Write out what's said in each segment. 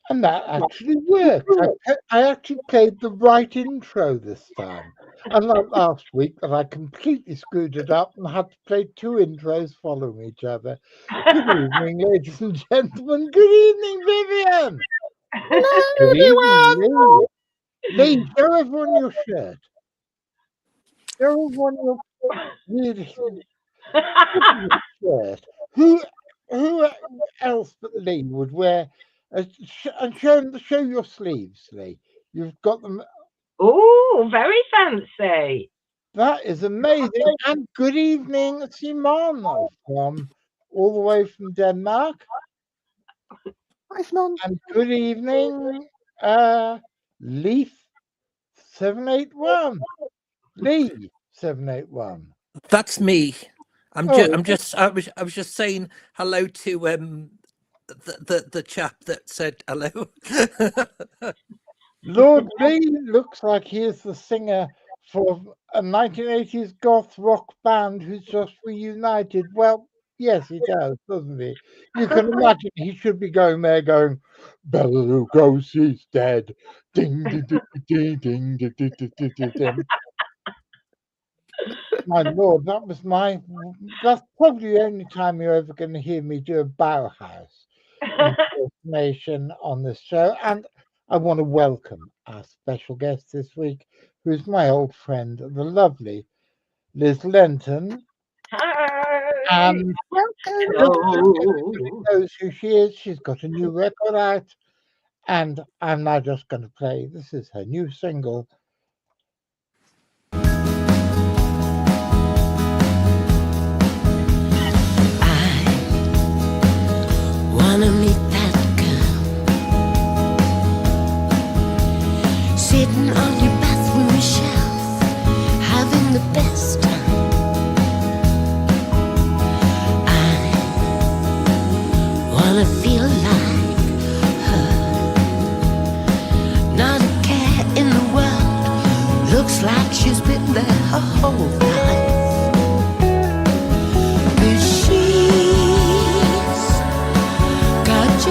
And that actually worked. I actually played the right intro this time. Unlike last week that I completely screwed it up and had to play two intros following each other. Good evening, ladies and gentlemen. Good evening, Vivian. Hello, Good evening, everyone. Lee. Lee, show everyone your shirt. Show everyone your weird shirt. Who else but Lee would wear and show your sleeves, Lee. You've got them. Oh, very fancy. That is amazing. And good evening, Simon, from all the way from Denmark. Hi, Simon. And good evening, Leaf 781. Lee 781. That's me. I was just saying hello to the chap that said hello. Lord Lee looks like he is the singer for a 1980s goth rock band who's just reunited. Well, yes, he does, doesn't he? You can imagine he should be going there going, Bela Lugosi's dead. Ding, ding, ding, ding, ding, ding, ding, ding, ding, ding. My lord, that's probably the only time you're ever going to hear me do a Bauhaus impersonation on this show. And I want to welcome our special guest this week, who's my old friend, the lovely Liz Lenten. Hi. And Hello. everybody knows who she is. She's got a new record out. And I'm now just going to play. This is her new single. Wanna meet that girl sitting on your bathroom shelf, having the best time. I wanna feel like her, not a care in the world. Looks like she's been there her whole life. But she's got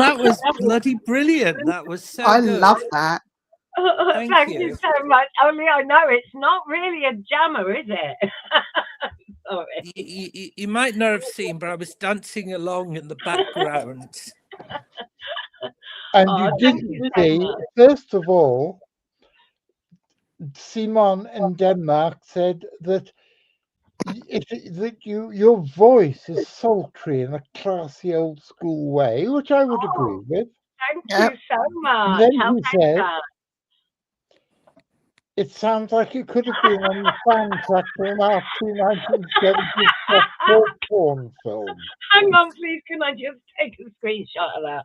that was bloody brilliant. That was so I good. love that. Thank you so much. Only I know it's not really a jammer, is it? Sorry. You might not have seen, but I was dancing along in the background. And Oh, you thank didn't you so see, much. first of all, Simon in Denmark said that your voice is sultry in a classy old school way, which I would agree Oh, with. thank Yep. you so And much. then How he said, that? it sounds like it could have been on the soundtrack to an after 1970s softcore porn film. Hang on, please. Can I just take a screenshot of that?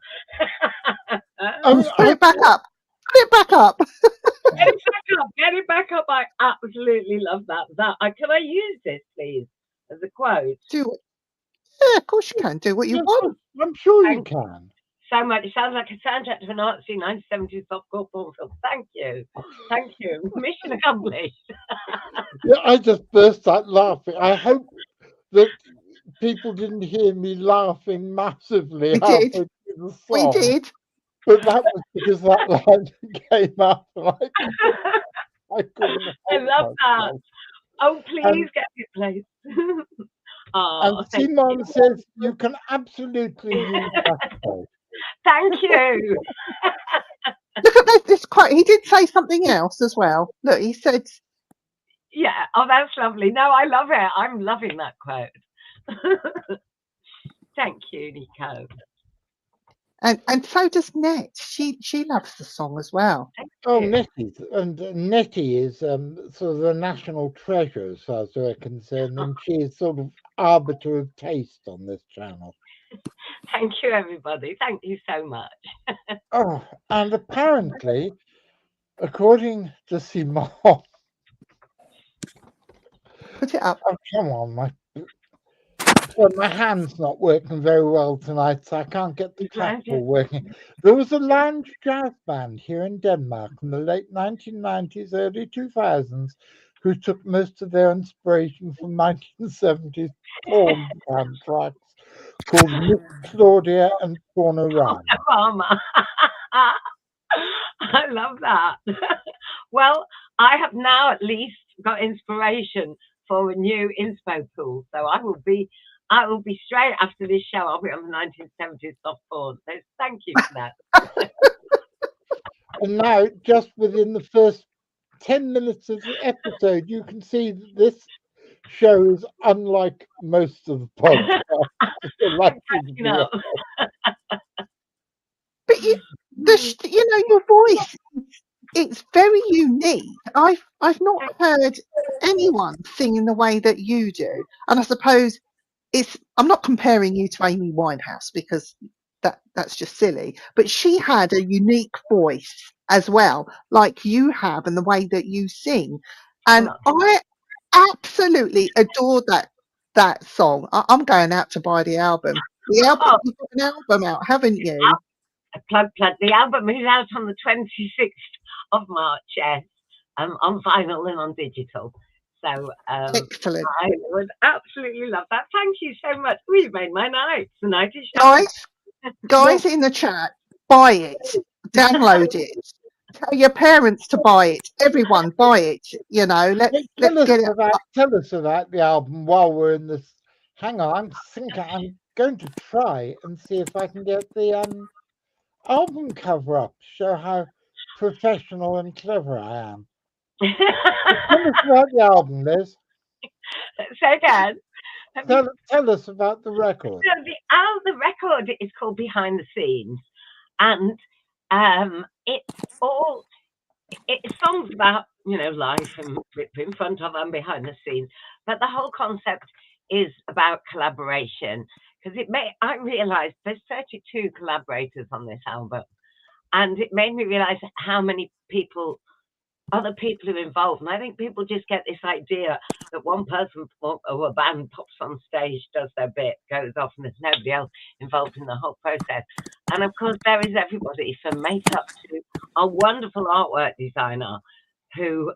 Put it back up. Put it back up. Get it back up. Get it back up. I absolutely love that. Can I use this, please, as a quote? Do it. Yeah, of course you can. Do what you want. I'm sure you Thank can. so much. It sounds like a soundtrack to an artsy 1970s softcore porn film. Thank you. Thank you. Mission accomplished. Yeah, I just burst out laughing. I hope that people didn't hear me laughing massively We halfway did. through the We song. did. But that was because that line came up and I couldn't I help love that. myself. Oh, please And- get it, please. And Thank Simon you. says you can absolutely use that quote. Thank you. Look at this quote. He did say something else as well. Look, he said, Yeah. Oh, that's lovely. No, I love it. I'm loving that quote. Thank you, Nico. and so does Net. She loves the song as well. Thank Oh, you. Nettie is sort of the national treasure as far as we're concerned, and she is sort of arbiter of taste on this channel. Thank you, everybody. Thank you so much. Oh, and apparently, according to Simon, Put it up. oh, come on, my hand's not working very well tonight, so I can't get the clapper working. There was a lounge jazz band here in Denmark in the late 1990s, early 2000s, who took most of their inspiration from 1970s porn soundtracks called Miss Claudia and Porno Rhyme. Mama. I love that. Well, I have now at least got inspiration for a new inspo tool. So I will be straight after this show. I'll be on the 1970s soft porn. So thank you for that. And now, just within the first 10 minutes of the episode, you can see that this show is unlike most of the podcasts. You know. But your voice, it's very unique. I've not heard anyone sing in the way that you do. And I suppose I'm not comparing you to Amy Winehouse because that's just silly. But she had a unique voice as well, like you have, and the way that you sing. And I absolutely adore that song. I'm going out to buy the album. You've got an album out, haven't you? Plug. The album is out on the 26th of March, yes, on vinyl and on digital. So Excellent. I would absolutely love that. Thank you so much. You've made my night. Tonight is show. Guys in the chat, buy it, download it. Tell your parents to buy it. Everyone buy it. Let's get it. Tell us about the album while we're in this. Hang on, I'm going to try and see if I can get the album cover up. Show how professional and clever I am. Tell us about the album, Liz. Say again. Tell us about the record. So the record is called Behind the Scenes, and it's songs about life and in front of and behind the scenes. But the whole concept is about collaboration, because I realised there's 32 collaborators on this album, and it made me realise how many other people are involved. And I think people just get this idea that one person or a band pops on stage, does their bit, goes off, and there's nobody else involved in the whole process. And of course, there is everybody from makeup to a wonderful artwork designer who,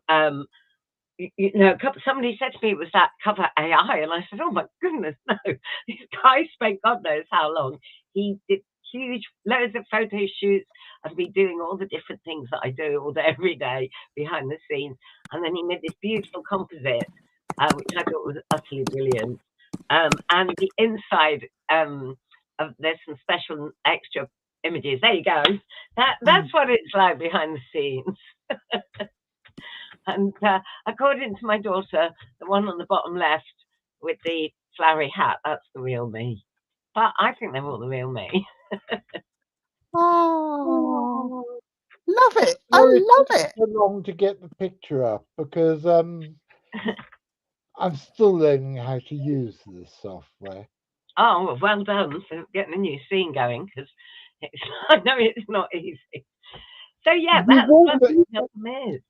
somebody said to me it was that cover AI, and I said, oh my goodness, no. This guy spent God knows how long. He huge, loads of photo shoots of me doing all the different things that I do all day, every day behind the scenes. And then he made this beautiful composite, which I thought was utterly brilliant. And the inside, there's some special extra images. There you go. That's what it's like behind the scenes. And according to my daughter, the one on the bottom left with the flowery hat, that's the real me. But I think they're all the real me. Oh, love it. I Well, it love took it. so long to get the picture up because I'm still learning how to use this software. Oh, well done for getting a new scene going, because I know it's not easy. So yeah, that's what the album is.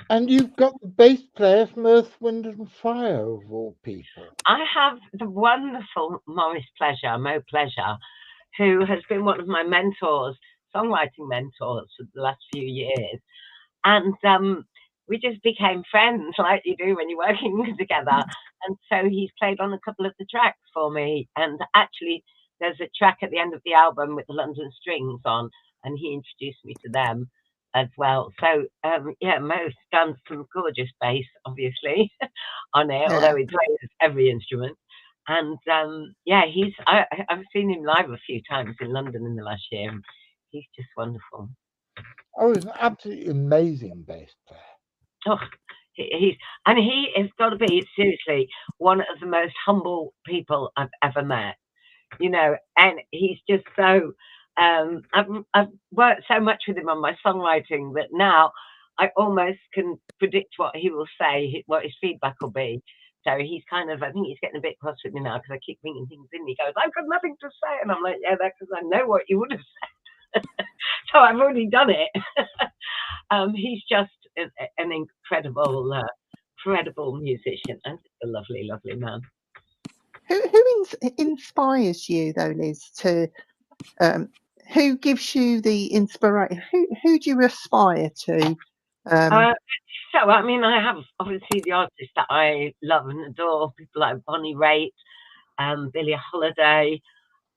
And you've got the bass player from Earth, Wind and Fire, of all people. I have the wonderful Mo Pleasure, who has been one of my mentors, songwriting mentors for the last few years. And we just became friends like you do when you're working together. And so he's played on a couple of the tracks for me. And actually, there's a track at the end of the album with the London Strings on, and he introduced me to them as well. So, yeah, Mo's done some gorgeous bass, obviously, on it, although he plays every instrument. And yeah, I've seen him live a few times in London in the last year. And he's just wonderful. Oh, he's an absolutely amazing bass player. Oh, he has got to be, seriously, one of the most humble people I've ever met. You know, and he's just so. I've worked so much with him on my songwriting that now I almost can predict what he will say, what his feedback will be. So he's kind of, I think he's getting a bit cross with me now because I keep bringing things in. He goes, I've got nothing to say. And I'm like, yeah, that's because I know what you would have said. So I've already done it. He's just an incredible musician and a lovely, lovely man. Who inspires you, though, Liz, to... who gives you the inspiration? Who do you aspire to? So, I mean, I have obviously the artists that I love and adore, people like Bonnie Raitt, Billie Holiday,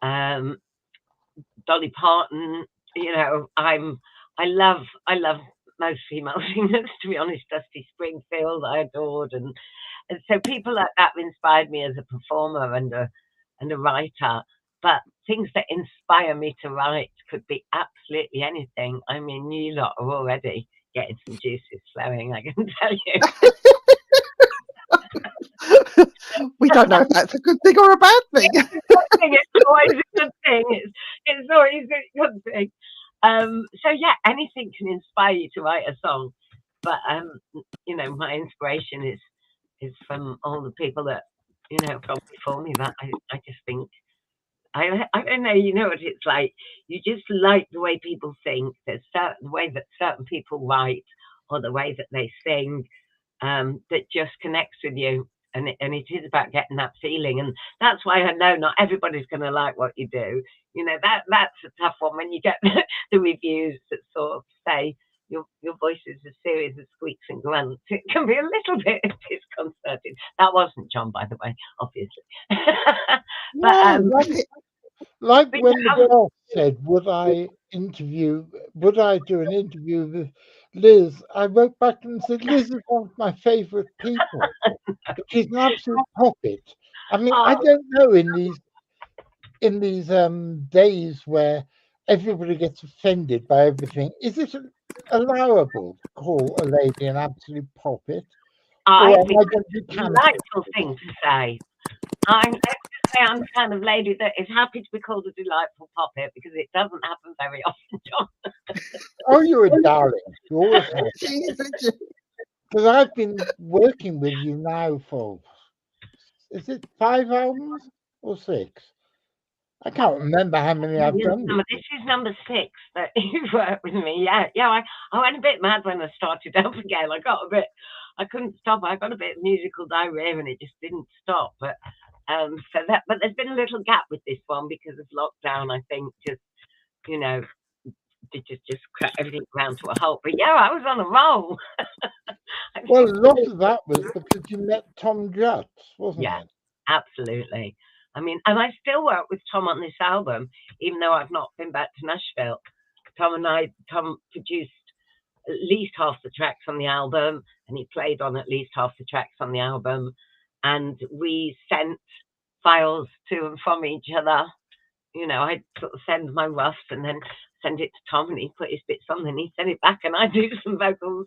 Dolly Parton. You know, I love most female singers, to be honest. Dusty Springfield, I adored, and so people like that have inspired me as a performer and a writer. But things that inspire me to write could be absolutely anything. I mean, you lot are already getting some juices flowing, I can tell you. We don't know if that's a good thing or a bad thing. It's always a good thing. It's always a good thing. So yeah, anything can inspire you to write a song. But you know, my inspiration is from all the people that, you know, from before me, that I just think, I don't know, you know what it's like. You just like the way people think. There's the way that certain people write or the way that they sing that just connects with you. And it is about getting that feeling. And that's why I know not everybody's going to like what you do. You know, that's a tough one when you get the reviews that sort of say your voice is a series of squeaks and grunts. It can be a little bit disconcerting. That wasn't John, by the way, obviously. But like when the boss said, would I do an interview with Liz? I wrote back to him and said, Liz is one of my favourite people. She's an absolute puppet. I mean, I don't know in these days where everybody gets offended by everything, is it allowable to call a lady an absolute puppet? I think it's a delightful thing to say. I'm the kind of lady that is happy to be called a delightful puppet because it doesn't happen very often, John. Oh, you're a darling. You always have. Because I've been working with you now for, is it 5 albums or 6? I can't remember how many I've done. This is number 6 that you've worked with me. Yeah. I went a bit mad when I started up again. I couldn't stop. I got a bit of musical diarrhea and it just didn't stop. But but there's been a little gap with this one because of lockdown. I think just, you know, just crack everything round to a halt. But yeah, I was on a roll. Well, a lot of that was because you met Tom Jutz, wasn't it? Absolutely. I mean, and I still work with Tom on this album, even though I've not been back to Nashville. Tom produced at least half the tracks on the album, and he played on at least half the tracks on the album. And we sent files to and from each other. You know, I'd sort of send my roughs and then send it to Tom, and he'd put his bits on, and he'd send it back, and I'd do some vocals.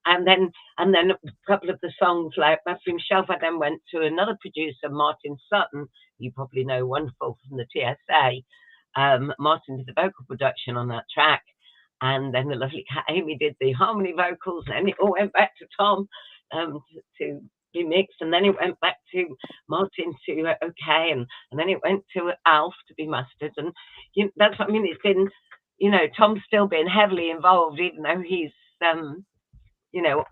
And then a couple of the songs, like Bathroom Shelf, I then went to another producer, Martin Sutton, you probably know, wonderful, from the TSA. Martin did the vocal production on that track. And then the lovely cat Amy did the harmony vocals, and it all went back to Tom to be mixed, and then it went back to Martin to okay, and then it went to Alf to be mastered. And that's what I mean. It's been, Tom's still been heavily involved, even though he's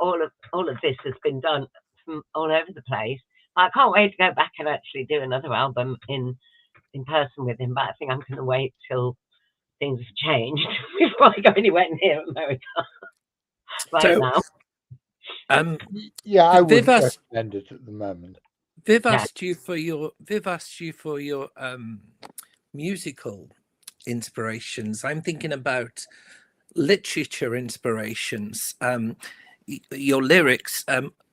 all of this has been done from all over the place. I can't wait to go back and actually do another album in person with him, but I think I'm going to wait till things have changed before I go anywhere near America now. Yeah, I wouldn't recommend it at the moment. Viv asked you for your musical inspirations. I'm thinking about literature inspirations. Your lyrics.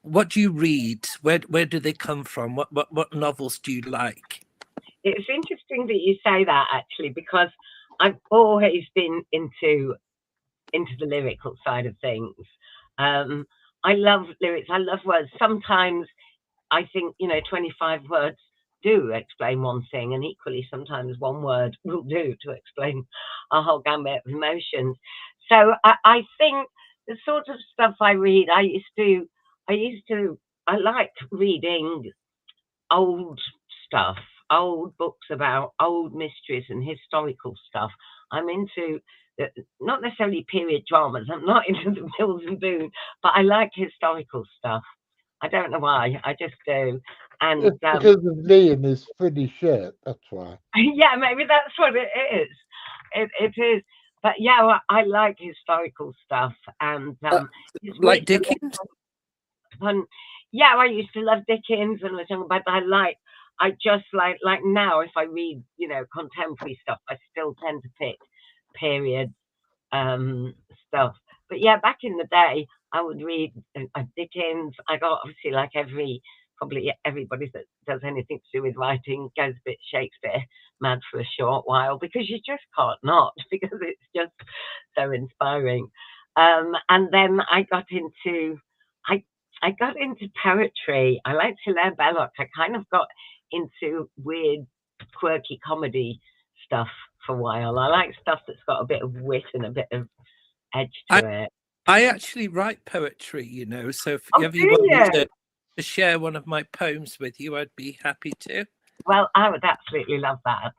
What do you read? Where do they come from? What novels do you like? It's interesting that you say that, actually, because I've always been into the lyrical side of things. I love lyrics. I love words. Sometimes I think 25 words do explain one thing, and equally sometimes one word will do to explain a whole gamut of emotions. So I think the sort of stuff I read, I like reading old stuff, old books about old mysteries and historical stuff. I'm into not necessarily period dramas. I'm not into the Mills and Boon, but I like historical stuff. I don't know why. I just do. And it's because of Lee and his pretty shirt. That's why. Yeah, maybe that's what it is. It is. But yeah, well, I like historical stuff, and like Dickens. Yeah, I used to love Dickens, but I just like now, if I read contemporary stuff, I still tend to pick period stuff. But yeah, back in the day, I would read Dickens. I got, obviously, like probably everybody that does anything to do with writing goes a bit Shakespeare mad for a short while, because you just can't not, because it's just so inspiring. And then I got into poetry. I liked Hilaire Belloc. I kind of got into weird, quirky comedy stuff for a while. I like stuff that's got a bit of wit and a bit of edge to it. I actually write poetry, so if you ever want me to share one of my poems with you, I'd be happy to. Well, I would absolutely love that,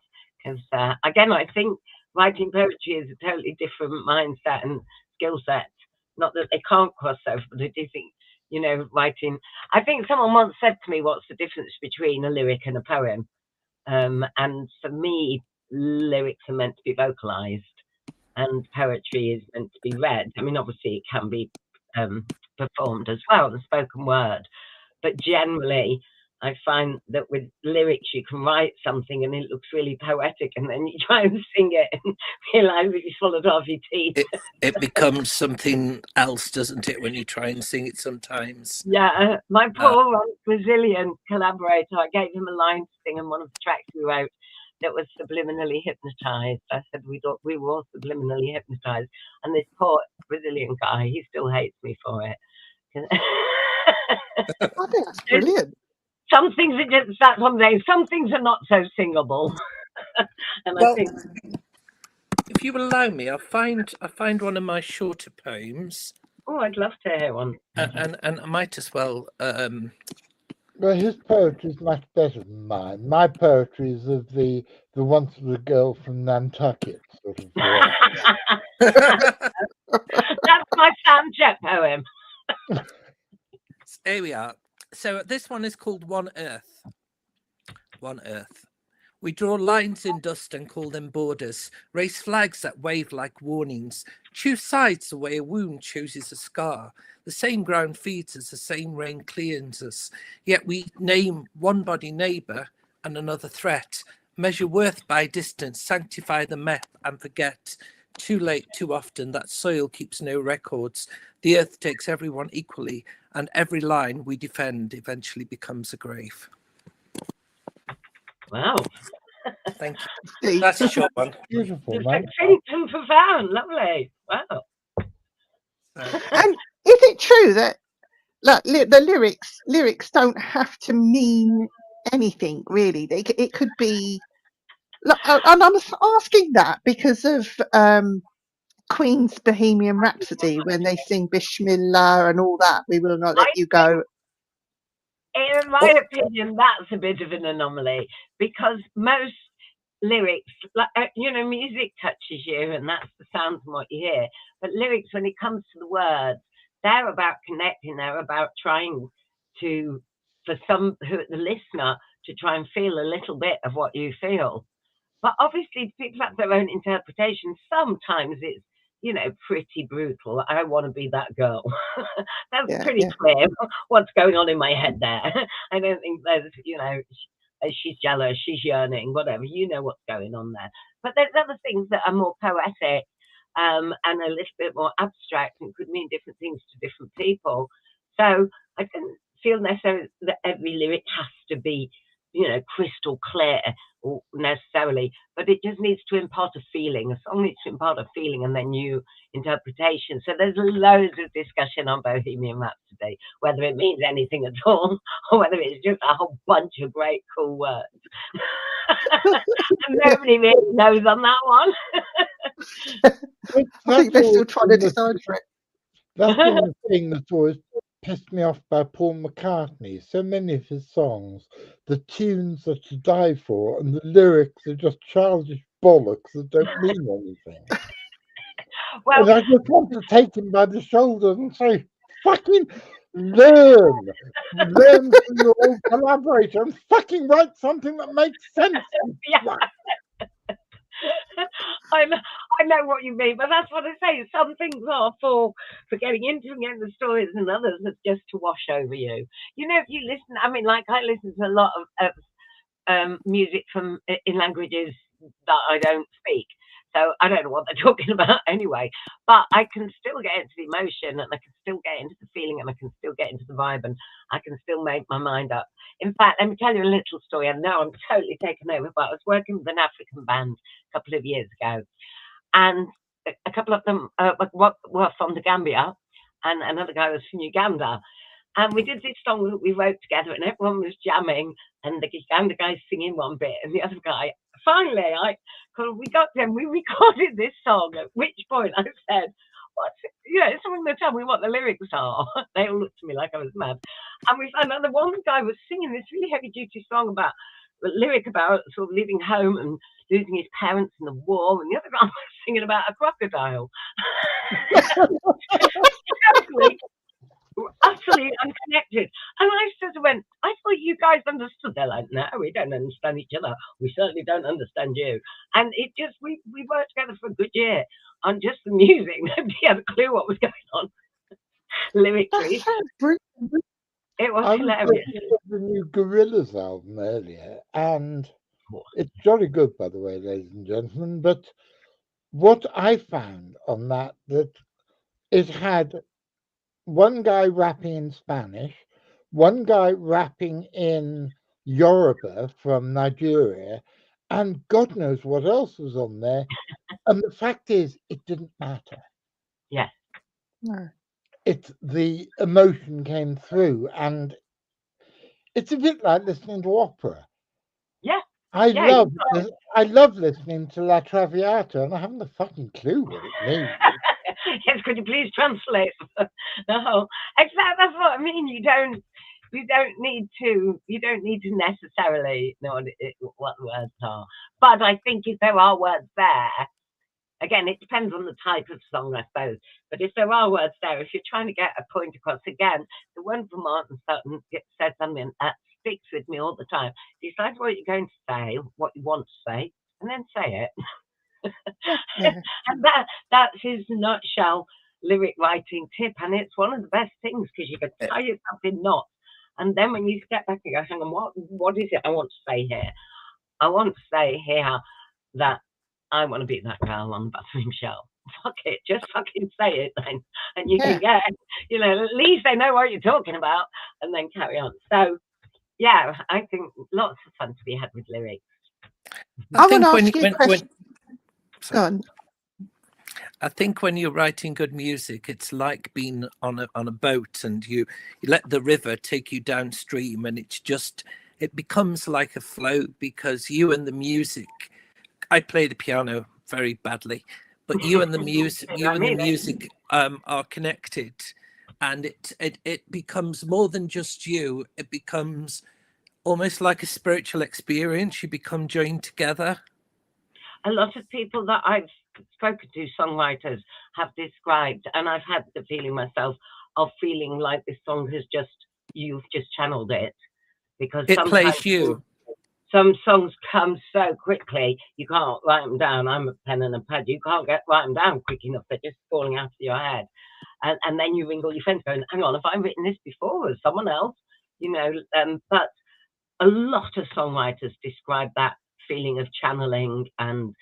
because again, I think writing poetry is a totally different mindset and skill set. Not that they can't cross over, but I do think, writing. I think someone once said to me, "What's the difference between a lyric and a poem?" And for me, lyrics are meant to be vocalized, and poetry is meant to be read. I mean, obviously, it can be performed as well, the spoken word. But generally, I find that with lyrics, you can write something and it looks really poetic, and then you try and sing it and realize that you swallowed half your teeth. It becomes something else, doesn't it, when you try and sing it sometimes? Yeah, my poor Brazilian collaborator, I gave him a line to sing in one of the tracks we wrote that was subliminally hypnotized. I said we were all subliminally hypnotized, and this poor Brazilian guy, he still hates me for it. I think that's brilliant. Some things are just that one day. Some things are not so singable. And I think, if you will allow me, I'll find one of my shorter poems. Oh, I'd love to hear one. And I might as well. Well, his poetry is much better than mine. My poetry is of the once was a girl from Nantucket sort of That's my soundcheck poem. Here we are. So this one is called One Earth. One Earth. We draw lines in dust and call them borders, raise flags that wave like warnings, choose sides the way a wound chooses a scar. The same ground feeds us, the same rain cleans us, yet we name one body neighbour and another threat. Measure worth by distance, sanctify the map and forget. Too late, too often, that soil keeps no records. The earth takes everyone equally, and every line we defend eventually becomes a grave. Wow. Thank you. Deep. That's a short one. Beautiful, It's man. succinct and profound. Lovely. Wow. And is it true that the lyrics don't have to mean anything really? It could be. And I'm asking that because of Queen's Bohemian Rhapsody when they sing Bismillah and all that. We will not let I you go. In my opinion, that's a bit of an anomaly because most lyrics, like music touches you, and that's the sound from what you hear. But lyrics, when it comes to the words, they're about connecting. They're about trying to, for the listener, to try and feel a little bit of what you feel. But obviously, people have their own interpretation. Sometimes it's pretty brutal. I want to be that girl. That's pretty clear what's going on in my head there. I don't think there's, she's jealous, she's yearning, whatever. You know what's going on there. But there's other things that are more poetic and a little bit more abstract and could mean different things to different people. So I don't feel necessarily that every lyric has to be, crystal clear or necessarily, but it just needs to impart a feeling. A song needs to impart a feeling and then new interpretation. So there's loads of discussion on Bohemian Rhapsody, whether it means anything at all or whether it's just a whole bunch of great cool words. And nobody really knows on that one. I think they're still trying to decipher it. That's one thing that's always pissed me off by Paul McCartney. So many of his songs, the tunes are to die for, and the lyrics are just childish bollocks that don't mean anything. Well, and I just want to take him by the shoulder and say, fucking learn from your old collaborator and fucking write something that makes sense. Yeah. I know what you mean, but that's what I say. Some things are for getting into and getting the stories, and others are just to wash over you. If you listen, I listen to a lot of music from in languages that I don't speak, so I don't know what they're talking about anyway. But I can still get into the emotion, and I can still get into the feeling, and I can still get into the vibe, and I can still make my mind up. In fact, let me tell you a little story. I know I'm totally taken over, but I was working with an African band a couple of years ago, and a couple of them were from the Gambia, and another guy was from Uganda. And we did this song that we wrote together, and everyone was jamming, and the Uganda guy's singing one bit, and the other guy. Finally, we got them. We recorded this song. At which point I said, someone to tell me what the lyrics are. They all looked at me like I was mad. And we found out the one guy was singing this really heavy duty song about the lyric about sort of leaving home and losing his parents in the war, and the other guy was singing about a crocodile. Utterly unconnected. And I sort of went, I thought you guys understood. They're like, no, we don't understand each other. We certainly don't understand you. And it just, we worked together for a good year on just the music. Nobody had a clue what was going on lyrically. It was hilarious. I listened to the new Gorillaz album earlier, and it's jolly good, by the way, ladies and gentlemen. But what I found on that it had one guy rapping in Spanish, one guy rapping in Yoruba from Nigeria, and God knows what else was on there. And the fact is, it didn't matter. Yeah. No. The emotion came through, and it's a bit like listening to opera. Yeah. I love listening to La Traviata, and I haven't a fucking clue what it means. Yes, could you please translate? No, exactly. That's what I mean. You don't need to necessarily know what the words are. But I think if there are words there, again, it depends on the type of song, I suppose. But if there are words there, if you're trying to get a point across, again, the one from Martin Sutton said something that sticks with me all the time. Decide what you're going to say, what you want to say, and then say it. And that's his nutshell lyric writing tip, and it's one of the best things because you can tie yourself in knots And then when you step back and go, hang on, what is it I want to say here? I want to say here that I want to be that girl on the bathroom shelf. Fuck it, just fucking say it then, and you can get, at least they know what you're talking about, and then carry on. So, yeah, I think lots of fun to be had with lyrics. I want to ask you a question. Go on. I think when you're writing good music, it's like being on a boat, and you let the river take you downstream, and it becomes like a flow, because you and the music. I play the piano very badly, but you and the music, are connected, and it becomes more than just you. It becomes almost like a spiritual experience. You become joined together. A lot of people that I've spoken to, songwriters, have described, and I've had the feeling myself of feeling like this song you've just channeled it, because it plays you. Some songs come so quickly, you can't write them down. I'm a pen and a pad. You can't write them down quick enough. They're just falling out of your head. And then you ring all your friends going, hang on, have I written this before? Or someone else? But a lot of songwriters describe that feeling of channeling and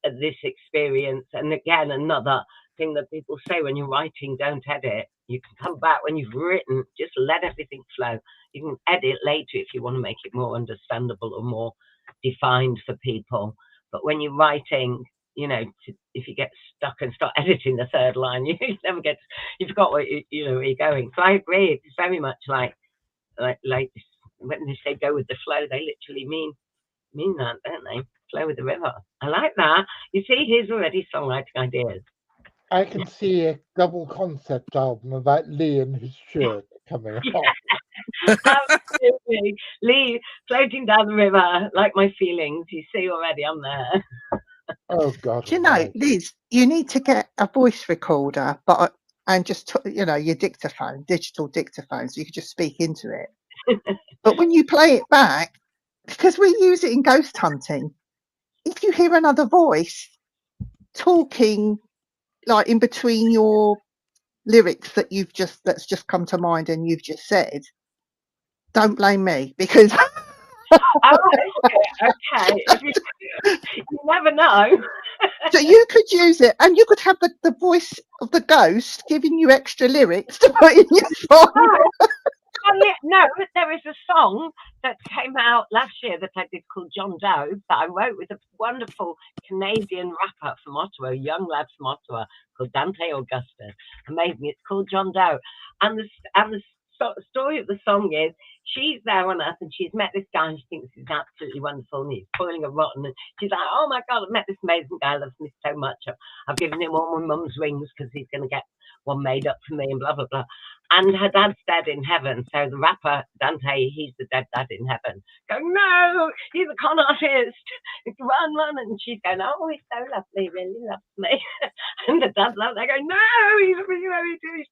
this experience. And again, another thing that people say when you're writing, don't edit. You can come back when you've written, just let everything flow. You can edit later if you want to make it more understandable or more defined for people. But when you're writing, if you get stuck and start editing the third line, you never get. You forgot where you're going. So I agree. It's very much like when they say go with the flow, they literally mean that, don't they? Flow with the river. I like that. You see, here's already songwriting ideas. I can see a double concept album about Lee and his shirt coming off. Absolutely. Lee floating down the river like my feelings. You see already, I'm there. Oh God! Do you know, Liz? You need to get a voice recorder, and just your dictaphone, digital dictaphone, so you can just speak into it. But when you play it back, because we use it in ghost hunting, if you hear another voice talking, like in between your lyrics that's just come to mind and you've just said, don't blame me, because okay. You never know. So you could use it, and you could have the voice of the ghost giving you extra lyrics to put in your song. No, there is a song that came out last year that I did called John Doe, that I wrote with a wonderful Canadian rapper from Ottawa, a young lad from Ottawa called Dante Augustus. Amazing. It's called John Doe. And the story of the song is, she's there on Earth and she's met this guy and she thinks he's absolutely wonderful and he's spoiling her rotten. And she's like, oh my God, I've met this amazing guy, loves me so much. I've given him all my mum's rings because he's going to get one made up for me and blah, blah, blah. And her dad's dead in heaven. So the rapper, Dante, he's the dead dad in heaven. Going, no, he's a con artist. Run. And she's going, oh, he's so lovely, really loves me. And the dad's like, they go, no, he's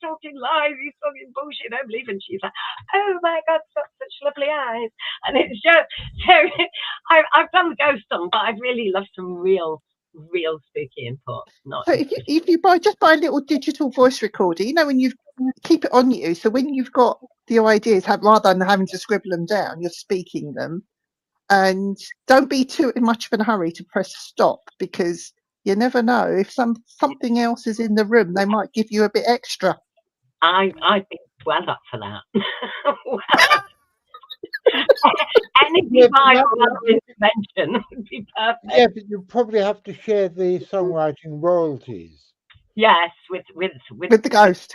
talking lies, he's talking bullshit, don't believe. And she's like, oh my God, such lovely eyes. And it's just, so I've done the ghost song, but I'd really love some real spooky input. So if you buy a little digital voice recorder, when you keep it on you, so when you've got the ideas, rather than having to scribble them down, you're speaking them, and don't be too much of in a hurry to press stop, because you never know if something else is in the room. They might give you a bit extra. I'd be well up for that. Anything intervention would be perfect. Yeah, but you probably have to share the songwriting royalties. Yes, with the ghost.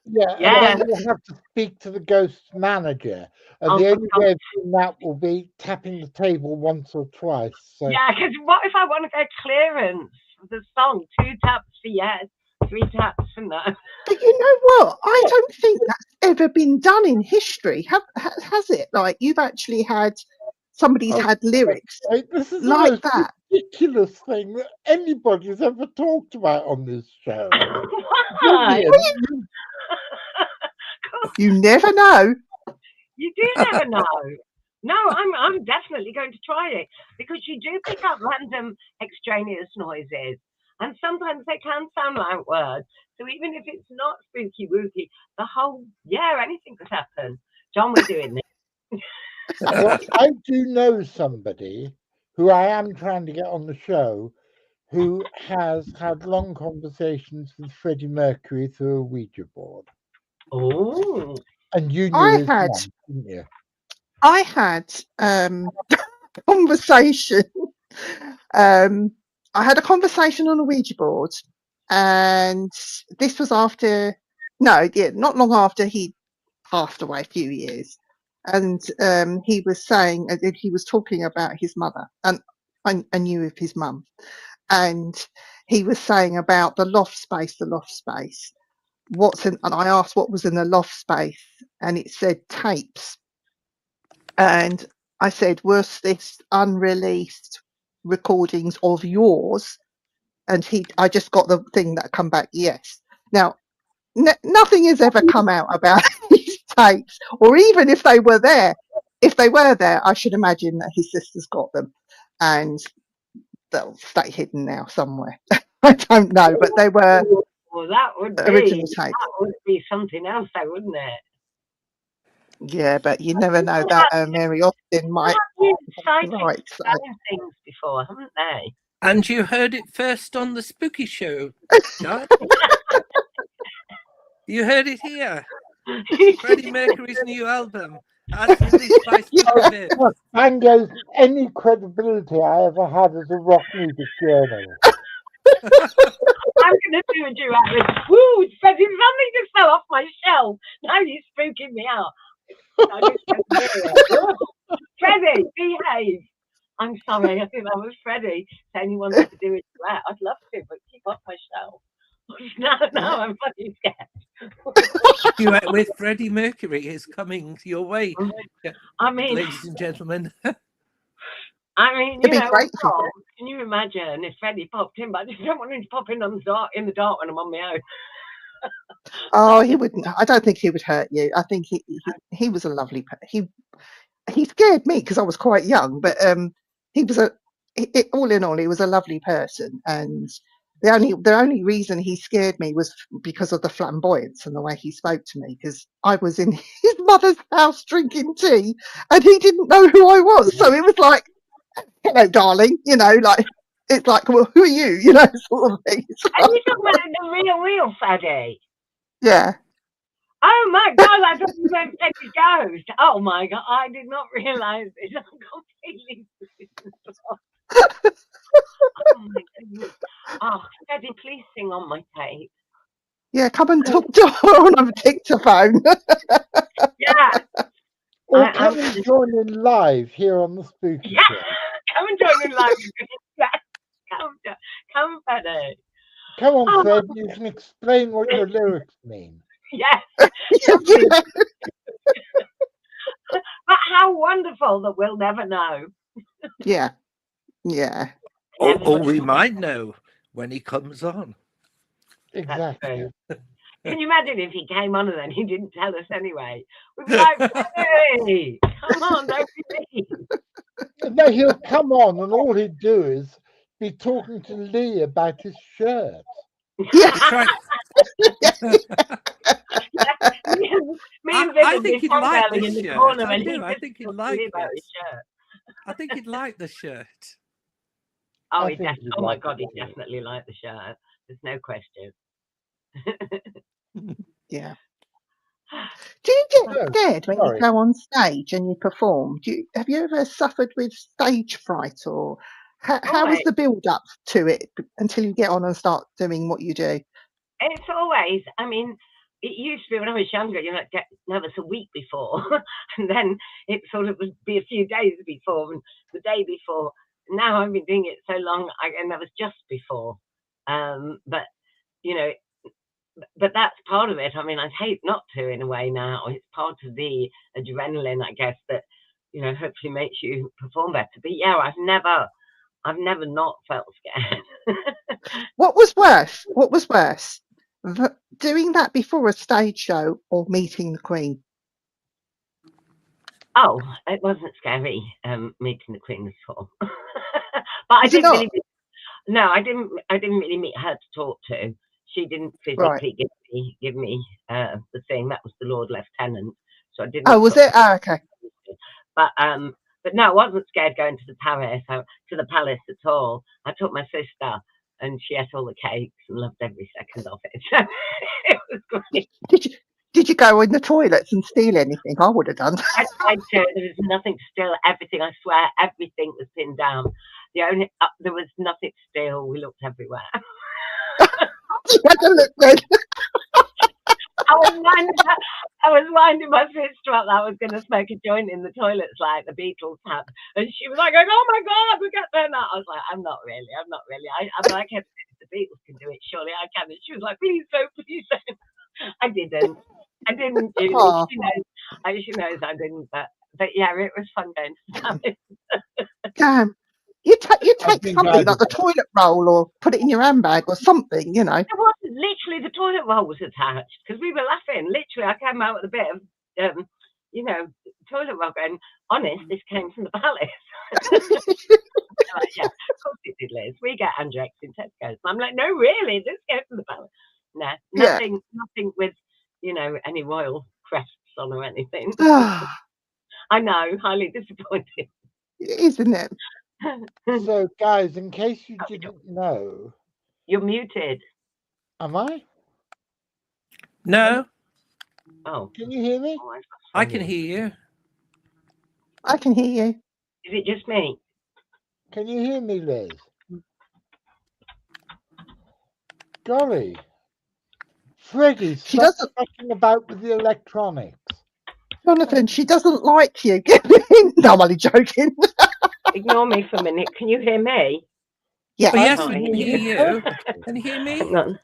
Yeah. And then you'll have to speak to the ghost's manager, and the only way of doing that will be tapping the table once or twice. So. Yeah, because what if I want to get clearance for the song? 2 taps for yes, 3 taps for no. But you know what? I don't think that's ever been done in history. Has it? Like, you've actually had somebody's had lyrics this is like the most that. ridiculous thing that anybody's ever talked about on this show. Why? You never know. You do never know. No, I'm definitely going to try it, because you do pick up random extraneous noises, and sometimes they can sound like words. So even if it's not spooky wooky, anything could happen. John, we're doing this. Well, I do know somebody who I am trying to get on the show who has had long conversations with Freddie Mercury through a Ouija board. Oh, And you knew I his had mum, didn't you? conversation. I had a conversation on a Ouija board, and this was after, not long after he passed away, a few years. And he was saying, he was talking about his mother, and I knew of his mum, and he was saying about the loft space. And I asked what was in the loft space, and it said tapes. And I said, was this unreleased recordings of yours? And I just got the thing that come back, yes. Now, nothing has ever come out about these tapes, or even if they were there. If they were there, I should imagine that his sister's got them, and they'll stay hidden now somewhere. I don't know, but they were well, that would original tapes. be something else, though, wouldn't it? Yeah, but you never know that Mary Austin might Psychics right. So. found things before, haven't they? And you heard it first on the Spooky Show, John. You heard it here. Freddie Mercury's new album, as released by Spooky. And goes any credibility I ever had as a rock music journalist. I'm going to do a duet with, woo, Freddie, something just fell off my shelf. Now you're spooking me out. Freddie, behave. I'm sorry, I think that was Freddie saying he wanted to do a duet. I'd love to, but keep off my shelf. Now I'm fucking scared. Duet with Freddie Mercury is coming your way. I mean, ladies and gentlemen. I mean, It'd be great can you imagine if Freddie popped in? But I just don't want him to pop in in the dark when I'm on my own. Oh, he wouldn't. I don't think he would hurt you. I think he was a lovely. He scared me because I was quite young, but he was all in all, he was a lovely person. And the only reason he scared me was because of the flamboyance and the way he spoke to me. Because I was in his mother's house drinking tea, and he didn't know who I was, so it was like, "Hello, darling," like. It's like, well, who are you? Sort of thing. Are you talking about the real Freddie? Yeah. Oh my God, I thought you meant Freddie Ghost. Oh my God, I did not realise this. I'm completely. Oh my goodness. Oh, Freddie, please sing on my tape. Yeah, come and talk to her on a dictaphone. Yeah. Or come and join in live here on the Spooky Show. Come and join in live. Come, Freddie. Come on, Fred, you can explain what your lyrics mean. Yes. But how wonderful that we'll never know. Yeah. Or we might know when he comes on. Exactly. Can you imagine if he came on and then he didn't tell us anyway? We'd be like, hey, come on, don't be mean. No, he'll come on and all he'd do is be talking to Lee about his shirt. Yeah. I think he'd like this shirt. I think he'd like this. I think he'd like the shirt. Oh, oh my God, he'd definitely like the shirt. There's no question. Yeah. Do you get scared when you go on stage and you perform? Have you ever suffered with stage fright, or how is the build up to it until you get on and start doing what you do? It's always, I mean, it used to be when I was younger, you get nervous a week before, and then it sort of would be a few days before and the day before. Now I've been doing it so long, I get nervous just before. But that's part of it. I mean, I'd hate not to in a way now. It's part of the adrenaline, I guess, that, hopefully makes you perform better. But yeah, I've never not felt scared. What was worse? Doing that before a stage show or meeting the Queen? Oh, it wasn't scary, meeting the Queen at all. But I didn't really. No, I didn't really meet her to talk to. She didn't physically give me the thing. That was the Lord Lieutenant. so I didn't. Oh, was it? Oh, okay. But no, I wasn't scared going to the palace at all. I took my sister, and she ate all the cakes and loved every second of it. So it was great. Did you go in the toilets and steal anything? I would have done. I tried to. There was nothing to steal. Everything, I swear, everything was pinned down. There was nothing to steal. We looked everywhere. You had to look then. I was winding my sister up that I was going to smoke a joint in the toilets like the Beatles had, and she was like, "Oh my God, we get there now." I was like, "I'm not really. I'm like, if the Beatles can do it, surely I can." And she was like, "Please don't, please don't." I didn't. Do Aw. She knows I didn't. But yeah, it was fun going to the palace. Damn. You take think something I'd like the toilet roll or put it in your handbag or something, you know. It wasn't literally the toilet roll was attached because we were laughing. Literally, I came out with a bit of, toilet roll going. Honest, this came from the palace. Like, yeah, of course it did, Liz. We get Andrex in Tesco's. I'm like, no, really, this came from the palace. No, nothing with, any royal crests on or anything. I know, highly disappointed. Isn't it? So, guys, in case you didn't know, You're muted. am I? No, Oh, Can you hear me? I can hear you. I can hear you. Is it just me? Can you hear me, Liz? Golly. Freddie, She stop doesn't. fucking about with the electronics. Jonathan, she doesn't like you. No, I'm only joking. Ignore me for a minute. Can you hear me? Yeah. Oh, yes, can't we hear can hear you. Can you hear me? Hang on.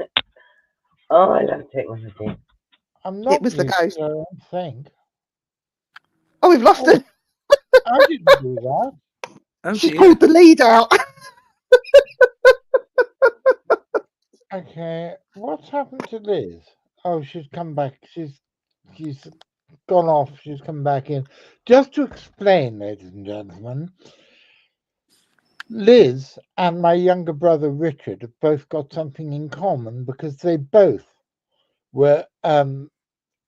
Oh, I love technology. I'm not was the muted, ghost. I don't think. Oh, we've lost her. I didn't do that. Oh, She's dear. pulled the lead out. Okay, what's happened to Liz? Oh, she's come back. She's gone off. She's come back in. Just to explain, ladies and gentlemen, Liz and my younger brother Richard have both got something in common because they both were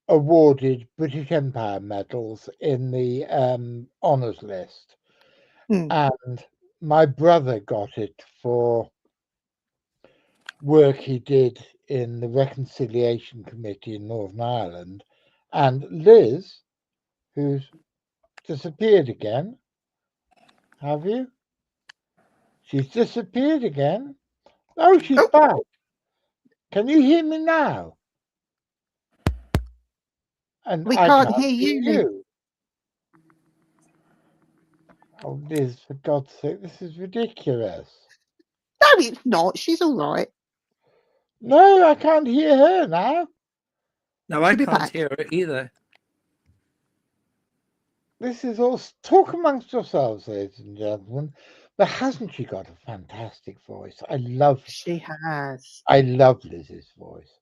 awarded British Empire medals in the honours list. And my brother got it for work he did in the Reconciliation Committee in Northern Ireland. And Liz, who's disappeared again, have you? She's disappeared again. Oh, she's back. Can you hear me now? And We I can't hear you. Oh, Liz, for God's sake, this is ridiculous. No, it's not. She's all right. No, I can't hear her now. No, I She'll be can't back. hear it either. This is all talk amongst yourselves, ladies and gentlemen. But hasn't she got a fantastic voice? She has. I love Liz's voice.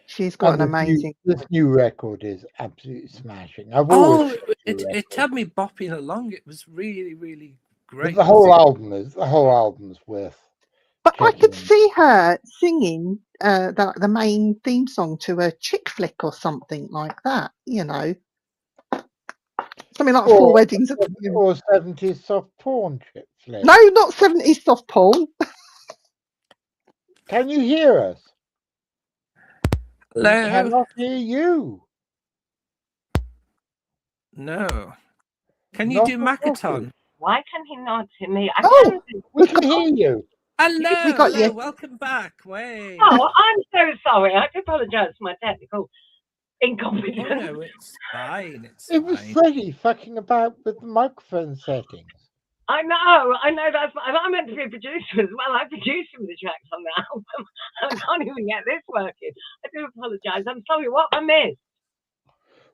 She's got And an amazing. This new record is absolutely smashing. Oh, it had me bopping along. It was really, really great. But the whole album's worth. But I could checking. see her singing the main theme song to a chick flick or something like that. You know, something like Four Weddings. Or 70s soft porn chick flick. No, not 70s soft porn. Can you hear us? Hello? We cannot hear you. No. Can you Not do a Macaton? problem. Why can he not hear me? We can hear you. Hello, We got you. Welcome back. Way. Oh, I'm so sorry. I have to apologise for my technical Oh, incompetence. no, it's fine. It was fine. Freddie fucking about with the microphone settings. I know. I'm meant to be a producer as well. I produced some of the tracks on the album. I can't even get this working. I do apologise. I'm sorry. What I missed?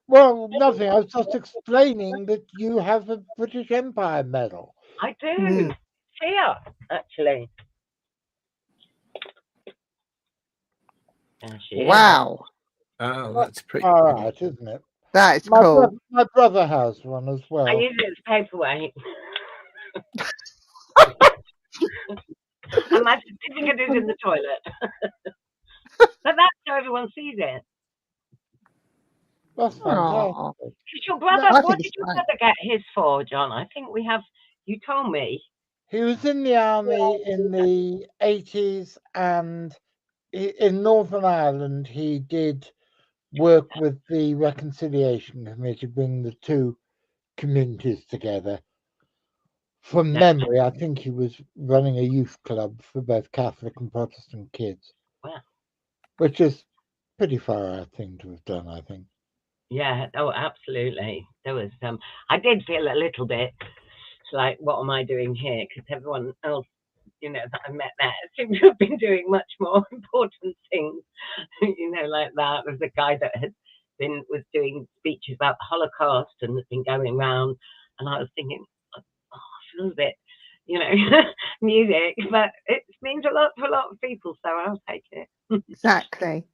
Well, nothing. I was just explaining that you have a British Empire medal. I do. Here, actually. Wow. Oh, that's pretty All cool. right, isn't it? That is cool. My brother has one as well. I use it as paperweight. And my certificate is in the toilet. But that's how everyone sees it. That's Aw. fantastic. Did your brother? I What think did it's your great. brother get his for, John? I think we have. You told me. He was in the army in the 80s, and in Northern Ireland he did work with the Reconciliation Committee, bring the two communities together. From No. memory, I think he was running a youth club for both Catholic and Protestant kids, Well, which is pretty far out thing to have done, I think. yeah. Oh, absolutely. There was. I did feel a little bit like, what am I doing here? Because everyone else, that I met there seemed to have been doing much more important things. Like that. There was a guy that was doing speeches about the Holocaust and had been going round, and I was thinking, oh, I feel a bit, music, but it means a lot to a lot of people, so I'll take it. Exactly.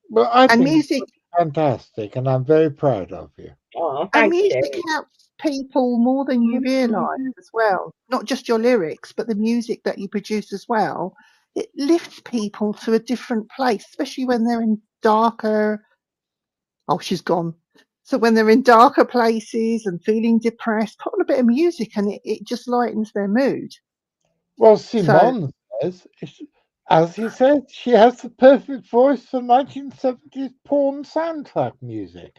Well, I And think music it's fantastic, and I'm very proud of you. Oh, and thank music you. helps people more than you realise as well. Not just your lyrics, but the music that you produce as well. It lifts people to a different place, especially when they're in darker. Oh, she's gone. So when they're in darker places and feeling depressed, put on a bit of music and it just lightens their mood. Well, So Simone says, as he said, she has the perfect voice for 1970s porn soundtrack music.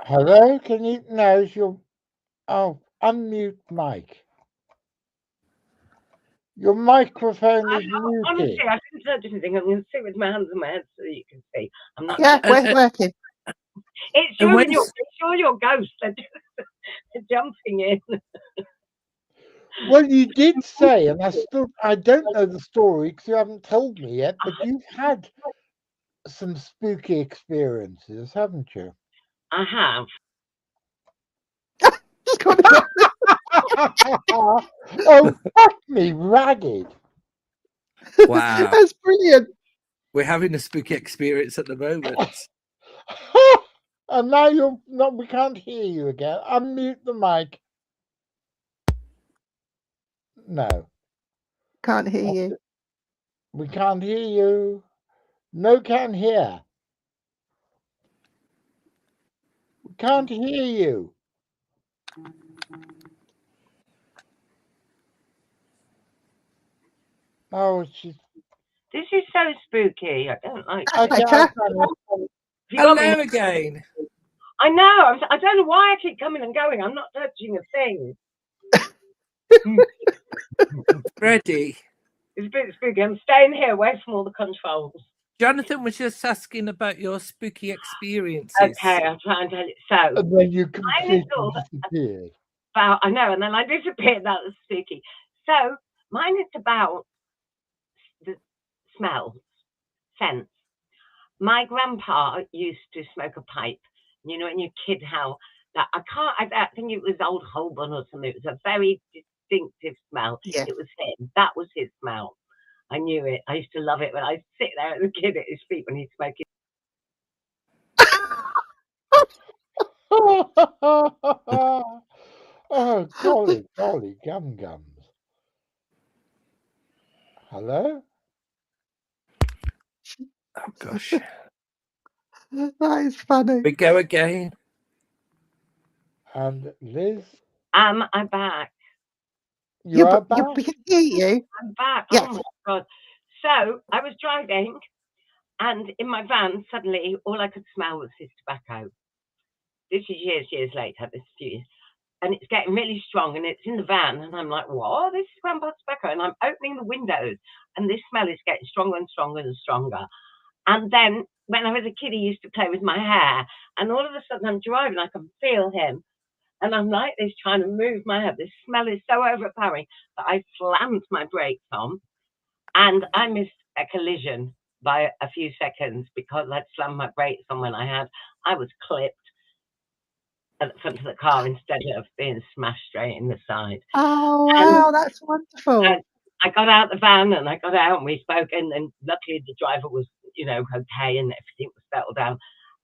Hello, can you? No, your. Oh, unmute mic. Your microphone is Honestly, muted. I couldn't touch anything. I'm going to sit with my hands on my head so you can see. I'm not. yeah, we're And, working. It's and you when and your ghost. They're jumping in. Well, you did say, and I don't know the story because you haven't told me yet, but you've had some spooky experiences, haven't you? I have. She's got Oh, fuck me, ragged. wow, That's brilliant. we're having a spooky experience at the moment. And now you're not. We can't hear you again. Unmute the mic. No, Can't hear you. we can't hear you. No, can hear. We can't hear you. Oh, she's. This is so spooky. I don't like That's it. Okay, better. I've done it. Have you got me? Hello again. I know. I don't know why I keep coming and going. I'm not touching a thing. Freddie. It's a bit spooky. I'm staying here away from all the controls. Jonathan was just asking about your spooky experiences. Okay, I'll try and tell it. So, And then you mine completely is all disappeared. about, I know, and then I disappeared. That was spooky. So, mine is about the smell, sense. My grandpa used to smoke a pipe. When you're a kid, how that I think it was old Holborn or something. It was a very distinctive smell. Yeah. It was him. That was his smell. I knew it. I used to love it when I sit there as a kid at his feet when he's smoking. Oh, golly, gum gums. Hello? Oh gosh. That is funny. We go again. And Liz, I'm back. you are back? We can hear you. I'm back. Yes. Oh my God. So I was driving, and in my van, suddenly all I could smell was his tobacco. This is years later, this few years. And it's getting really strong, and it's in the van, and I'm like, what? This is Grandpa's tobacco. And I'm opening the windows, and this smell is getting stronger and stronger and stronger. And then when I was a kid, he used to play with my hair, and all of a sudden I'm driving, I can feel him. And I'm like this, trying to move my head. This smell is so overpowering that I slammed my brakes on, and I missed a collision by a few seconds because I'd slammed my brakes on when I was clipped at the front of the car instead of being smashed straight in the side. Oh, wow, that's wonderful. And I got out the van and I got out and we spoke, and luckily the driver was, okay, and everything was settled down.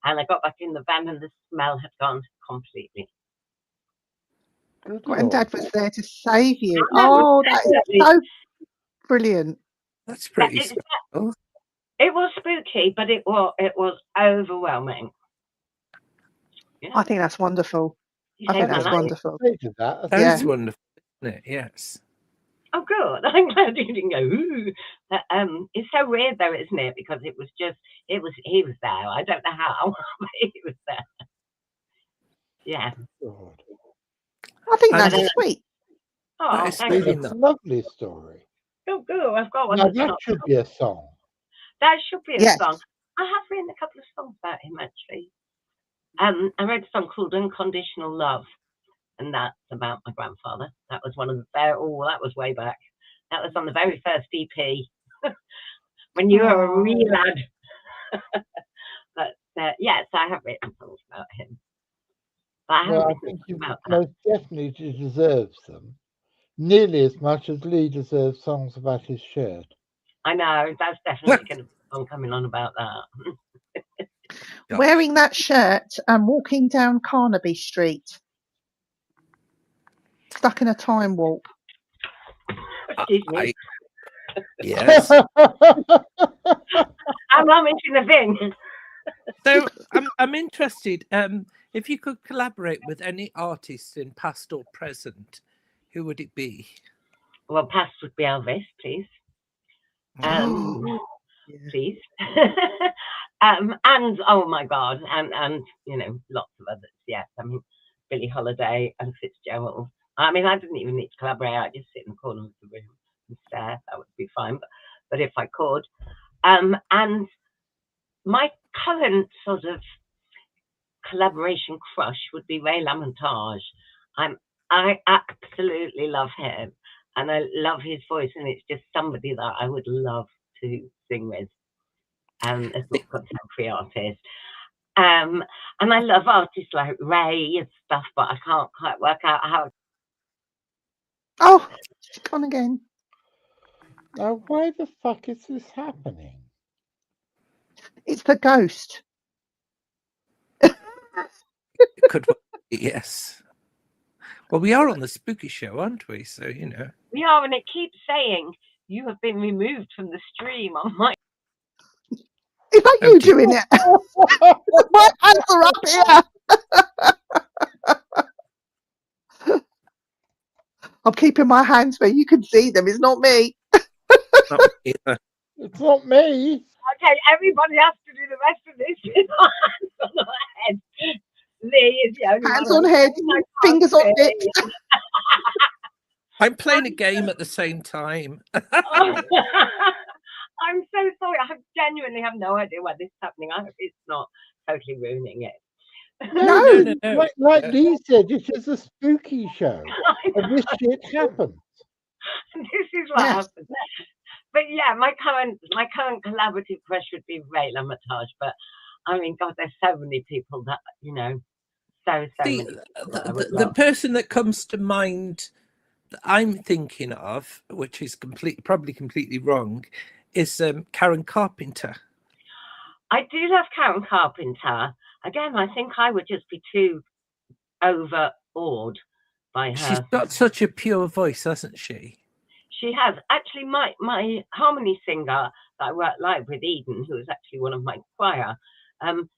And I got back in the van and the smell had gone completely. Good Granddad Lord. was there to save you. Granddad was Oh, that is so brilliant. That's pretty It special. was spooky. key, but it was overwhelming. Yeah, I think that's wonderful. you I think saved my that's life. wonderful. Say to that. That Yeah. is wonderful, isn't it? Yes. Oh, good. I'm glad you didn't go. Ooh. But, it's so weird though, isn't it? Because he was there. I don't know how, but he was there. Yeah. God. I think And that's then- sweet. Oh, That is thank really you. It's nice. a lovely story. Oh, good. I've got one. Now That's that not. should be a song. That should be a Yes. song. I have written a couple of songs about him actually. I wrote a song called "Unconditional Love," and that's about my grandfather. That was one of the that was way back. That was on the very first EP when you were a wee lad. But yes, I have written songs about him. But I haven't Well, I written think you about that. most definitely deserves them. Nearly as much as Lee deserves songs about his shirt. I know that's definitely going to be a song coming on about that. Gosh. Wearing that shirt and walking down Carnaby Street, stuck in a time warp. Excuse me. Yes. I'm not mentioning the thing. So I'm interested. If you could collaborate with any artist in past or present, who would it be? Well, past would be Elvis, please. Please. And oh my God, and lots of others. Yes, I mean Billie Holiday and Fitzgerald. I mean, I didn't even need to collaborate. I just sit in the corner of the room and stare. That would be fine. But if I could, and my current sort of collaboration crush would be Ray LaMontage. I absolutely love him, and I love his voice, and it's just somebody that I would love to sing with. As not contemporary artist. And I love artists like Ray and stuff, but I can't quite work out how. Oh, she's gone again. Now, why the fuck is this happening? It's the ghost. It could be, yes. Well, we are on the spooky show, aren't we? So, We are, and it keeps saying you have been removed from the stream on my. Is that Oh, you dear. doing it? My hands are up here. I'm keeping my hands where you can see them. It's not me. Not me either. It's not me. Okay, everybody has to do the rest of this with our hands on their head. Lee is the only Hands one. on head, fingers on hips. I'm playing a game at the same time. I'm so sorry. I genuinely have no idea why this is happening. I hope it's not totally ruining it. No. Like Lee said, it is a spooky show. And this shit happens. This is what happens. But yeah, my current collaborative crush would be Ray LaMontage. But I mean, God, there's so many people that so many. The person that comes to mind that I'm thinking of, which is probably completely wrong, is Karen Carpenter. I do love Karen Carpenter. Again, I think I would just be too overawed by her. She's got such a pure voice, hasn't she? She has. Actually, my harmony singer that I work live with, Eden, who is actually one of my choir,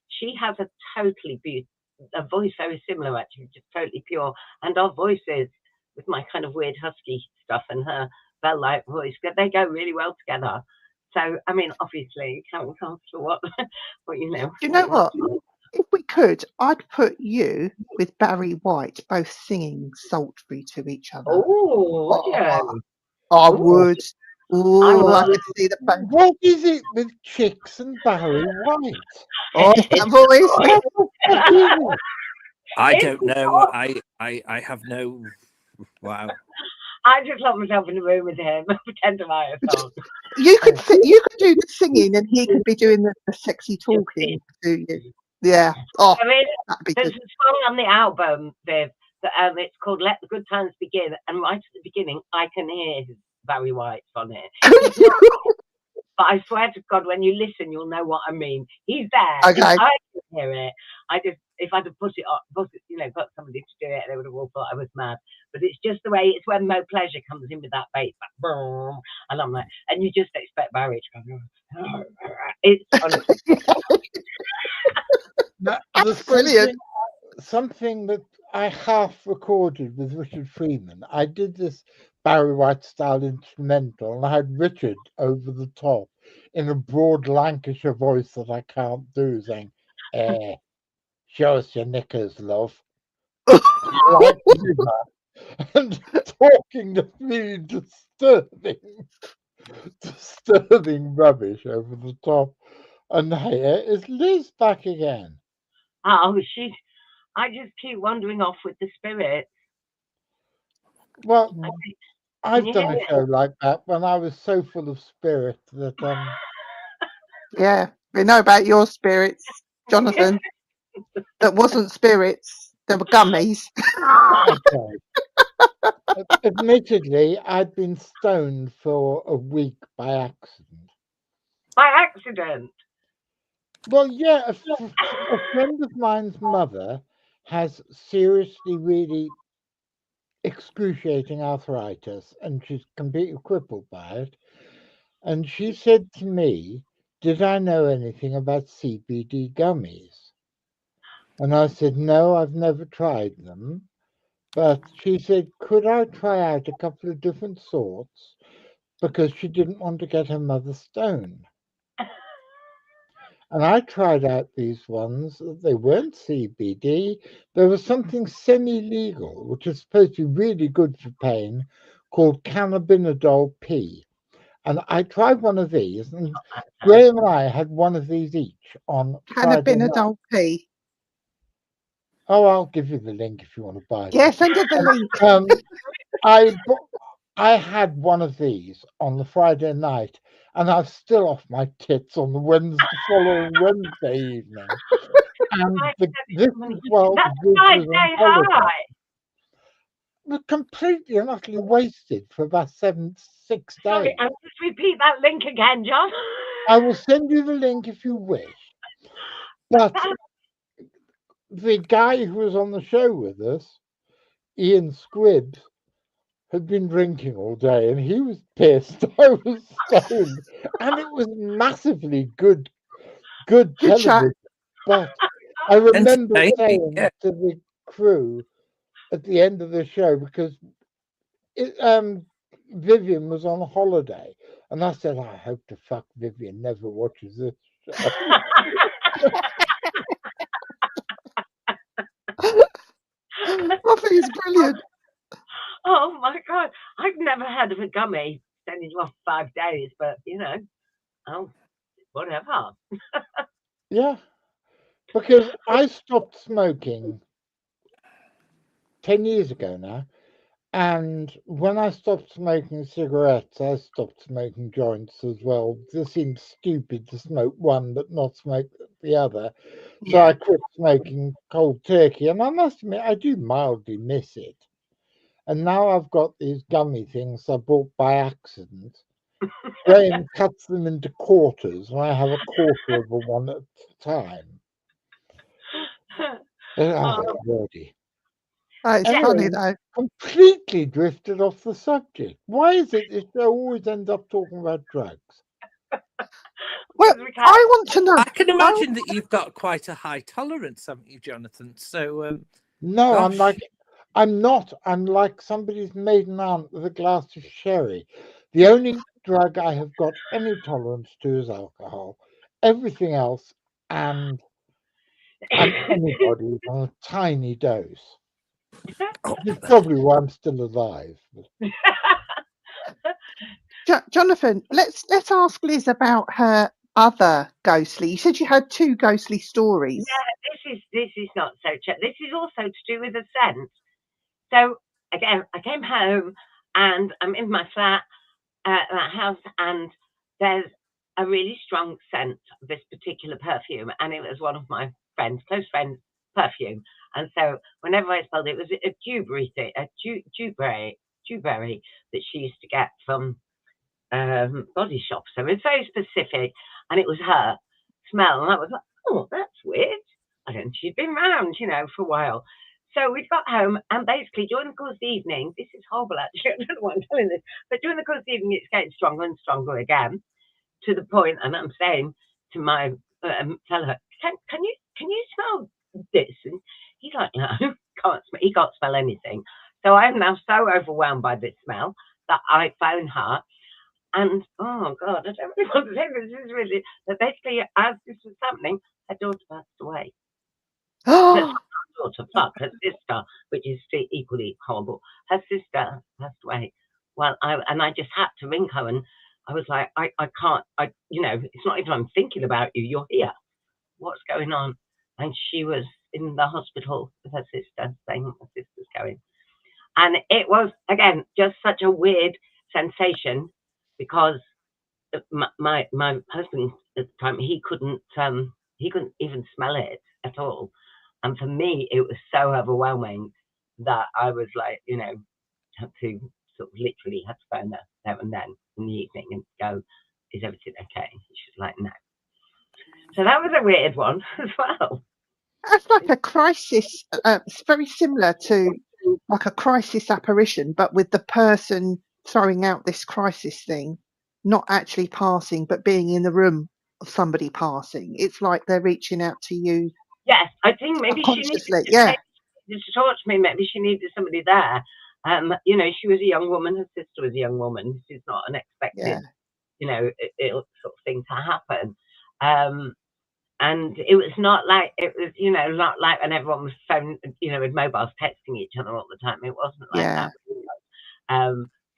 she has a totally a voice very similar, actually, just totally pure. And our voices, with my kind of weird husky stuff and her bell-like voice, they go really well together. So, I mean, obviously, Karen Carpenter, what you know. Do you know what? If we could, I'd put you with Barry White, both singing sultry to each other. Oh, yeah. I would. Oh, I could see the phone. What is it with chicks and Barry White? Oh, it's that voice. I don't know. I have no. Wow. I just lock myself in the room with him and pretend to write a song. You could do the singing, and he could be doing the sexy talking to you. Yeah. Oh, I mean, that'd be there's good. a song on the album, Viv, that it's called "Let the Good Times Begin," and right at the beginning, I can hear Barry White on it. But I swear to God, when you listen, you'll know what I mean. He's there. Okay. I can hear it. If I'd have put somebody to do it, they would have all thought I was mad. But it's just the way. It's when Mo Pleasure comes in with that bass, like, boom, and I'm like, and you just expect Barry to go, It's funny. Now, That's there's brilliant. something that I half recorded with Richard Freeman. I did this Barry White style instrumental, and I had Richard over the top in a broad Lancashire voice that I can't do, saying, show us your knickers, love. Like that. And talking to me disturbing rubbish over the top. And here is Liz back again. Oh, I just keep wandering off with the spirit. Well, Can I've you done hear a it? show like that when I was so full of spirit that Yeah, we know about your spirits, Jonathan. That wasn't spirits. They were gummies. okay. Admittedly, I'd been stoned for a week by accident. By accident. Well, yeah, a friend of mine's mother has seriously, really excruciating arthritis, and she's completely crippled by it. And she said to me, did I know anything about CBD gummies? And I said, no, I've never tried them. But she said, could I try out a couple of different sorts? Because she didn't want to get her mother stoned. And I tried out these ones. They weren't CBD. There was something semi legal, which is supposed to be really good for pain, called cannabinol P. And I tried one of these, and Graham and I had one of these each on Friday night. Cannabinol P. Oh, I'll give you the link if you want to buy Yeah, them. send her the link. I I had one of these on the Friday night, and I was still off my tits on the following Wednesday evening. And this is while That's Viv a nice was on day holiday. high. We're completely and utterly wasted for about 6 Sorry, days. and just repeat that link again, John. I will send you the link if you wish. But the guy who was on the show with us, Ian Squibbs, had been drinking all day, and he was pissed. I was stoned, and it was massively good Good chat. television. But I remember Entertaining, saying yeah. to the crew at the end of the show, because Vivian was on holiday, and I said, I hope to fuck Vivian never watches this show. I think it's brilliant. Oh my god, I've never heard of a gummy sending you off 5 days, but oh, whatever. Yeah, because I stopped smoking 10 years ago now. And when I stopped smoking cigarettes, I stopped smoking joints as well. It seemed stupid to smoke one but not smoke the other. So I quit smoking cold turkey. And I must admit, I do mildly miss it. And now I've got these gummy things I bought by accident. Graham cuts them into quarters, and I have a quarter of a one at a time. Oh, Lordy. Oh, it's Yeah. funny Anyway, though. completely drifted off the subject. Why is it that they always end up talking about drugs? Well, because we can't. I want to know. I can imagine that you've got quite a high tolerance, haven't you, Jonathan? So, No, gosh. I'm not. I'm like somebody's maiden aunt with a glass of sherry. The only drug I have got any tolerance to is alcohol. Everything else, and I'm anybody on a tiny dose. Oh, Which is probably why I'm still alive. Jonathan, let's ask Liz about her other ghostly. You said you had 2 ghostly stories. Yeah, this is not so. This is also to do with the scent. So again, I came home and I'm in my flat, that house, and there's a really strong scent of this particular perfume, and it was one of my close friends' perfume. And so whenever I smelled it, it was a dewberry thing, dewberry that she used to get from body shop. So it was very specific, and it was her smell. And I was like, oh, that's weird. I don't think she'd been round, for a while. So we got home, and basically during the course of the evening, this is horrible actually, I don't know why I'm telling this, but during the course of the evening, it's getting stronger and stronger again, to the point, and I'm saying to my fella, can you smell this? And he's like, no, he can't smell anything. So I am now so overwhelmed by this smell that I phone her. And oh God, I don't really want to say this is really, but basically as this was happening, her daughter passed away. Her daughter plus her sister, which is equally horrible. Her sister passed away. Well, I just had to ring her, and I was like, I can't, it's not even I'm thinking about you. You're here. What's going on? And she was in the hospital with her sister, saying her sister's going. And it was again just such a weird sensation because my husband at the time he couldn't even smell it at all. And for me, it was so overwhelming that I was like, had to sort of literally had to phone her there and then in the evening and go, is everything okay? She was like, no. So that was a weird one as well. That's like a crisis. It's very similar to like a crisis apparition, but with the person throwing out this crisis thing not actually passing, but being in the room of somebody passing. It's like they're reaching out to you. Yes, I think maybe she needed to talk to me. Maybe she needed somebody there. She was a young woman. Her sister was a young woman. This is not unexpected, sort of thing to happen. And it was not like not like when everyone was phone, with mobiles texting each other all the time. It wasn't like that.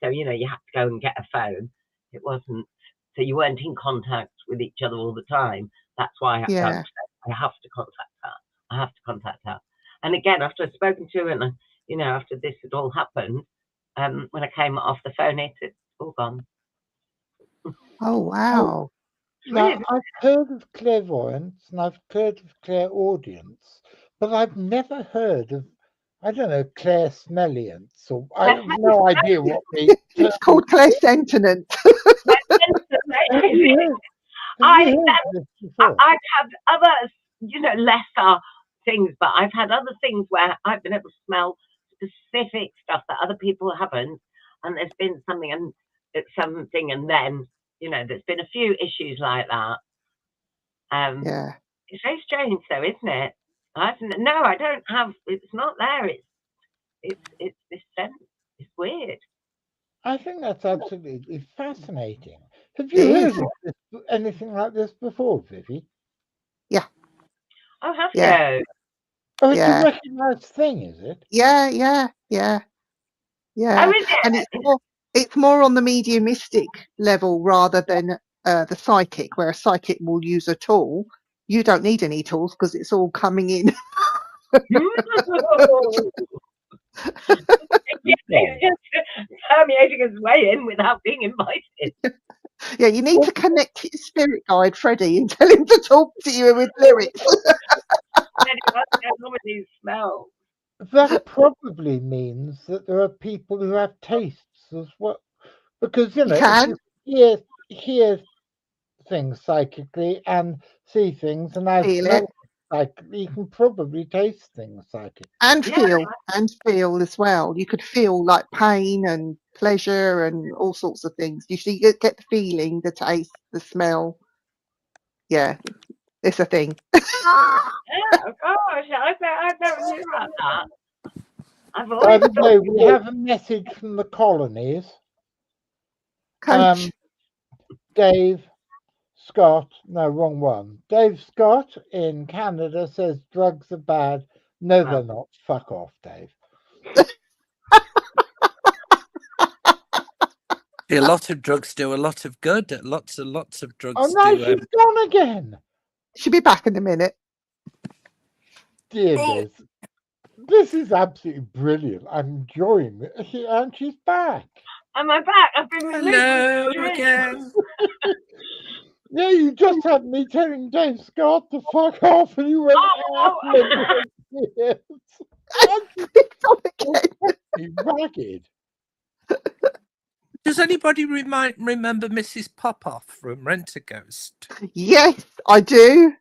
So you had to go and get a phone. It wasn't. So you weren't in contact with each other all the time. That's why I have to contact her. And again, after I'd spoken to her, and after this had all happened, when I came off the phone, it's all gone. Oh wow! Now I've heard of clairvoyance and I've heard of clairaudience, but I've never heard of clairsmelliance. Or I have no idea what it's called clairsentient. I've had other, lesser things, but I've had other things where I've been able to smell specific stuff that other people haven't, and there's been something, and then there's been a few issues like that. It's very strange, though, isn't it? No, I don't have. It's not there. It's this sense. It's weird. I think that's absolutely fascinating. Have you heard of anything like this before, Vivi? Yeah. Oh, have you? Oh, it's a recognised thing, is it? Yeah. Oh, is it? And it's more on the mediumistic level rather than the psychic, where a psychic will use a tool. You don't need any tools because it's all coming in. Permeating its way in without being invited. Yeah, you need to connect to your spirit guide, Freddie, and tell him to talk to you with lyrics. That probably means that there are people who have tastes as well, because if you hear things psychically and see things and I smell psychically, you can probably taste things psychically and feel as well. You could feel like pain and pleasure and all sorts of things. You get the feeling, the taste, the smell. Yeah, it's a thing. Oh gosh, I've never knew about that. By the way, we have a message from the colonies. Coach. Dave Scott, no, wrong one. Dave Scott in Canada says drugs are bad. No, they're not. Fuck off, Dave. A lot of drugs do a lot of good. Lots of drugs. Oh no, she's gone again. She'll be back in a minute. Dear Liz, this is absolutely brilliant. I'm enjoying it, and she's back. Am I back? I've been released. Hello again. Yeah, you just had me telling Dave Scott to fuck off, and you went ragged. Does anybody remember Mrs. Popoff from Rent a Ghost? Yes, I do.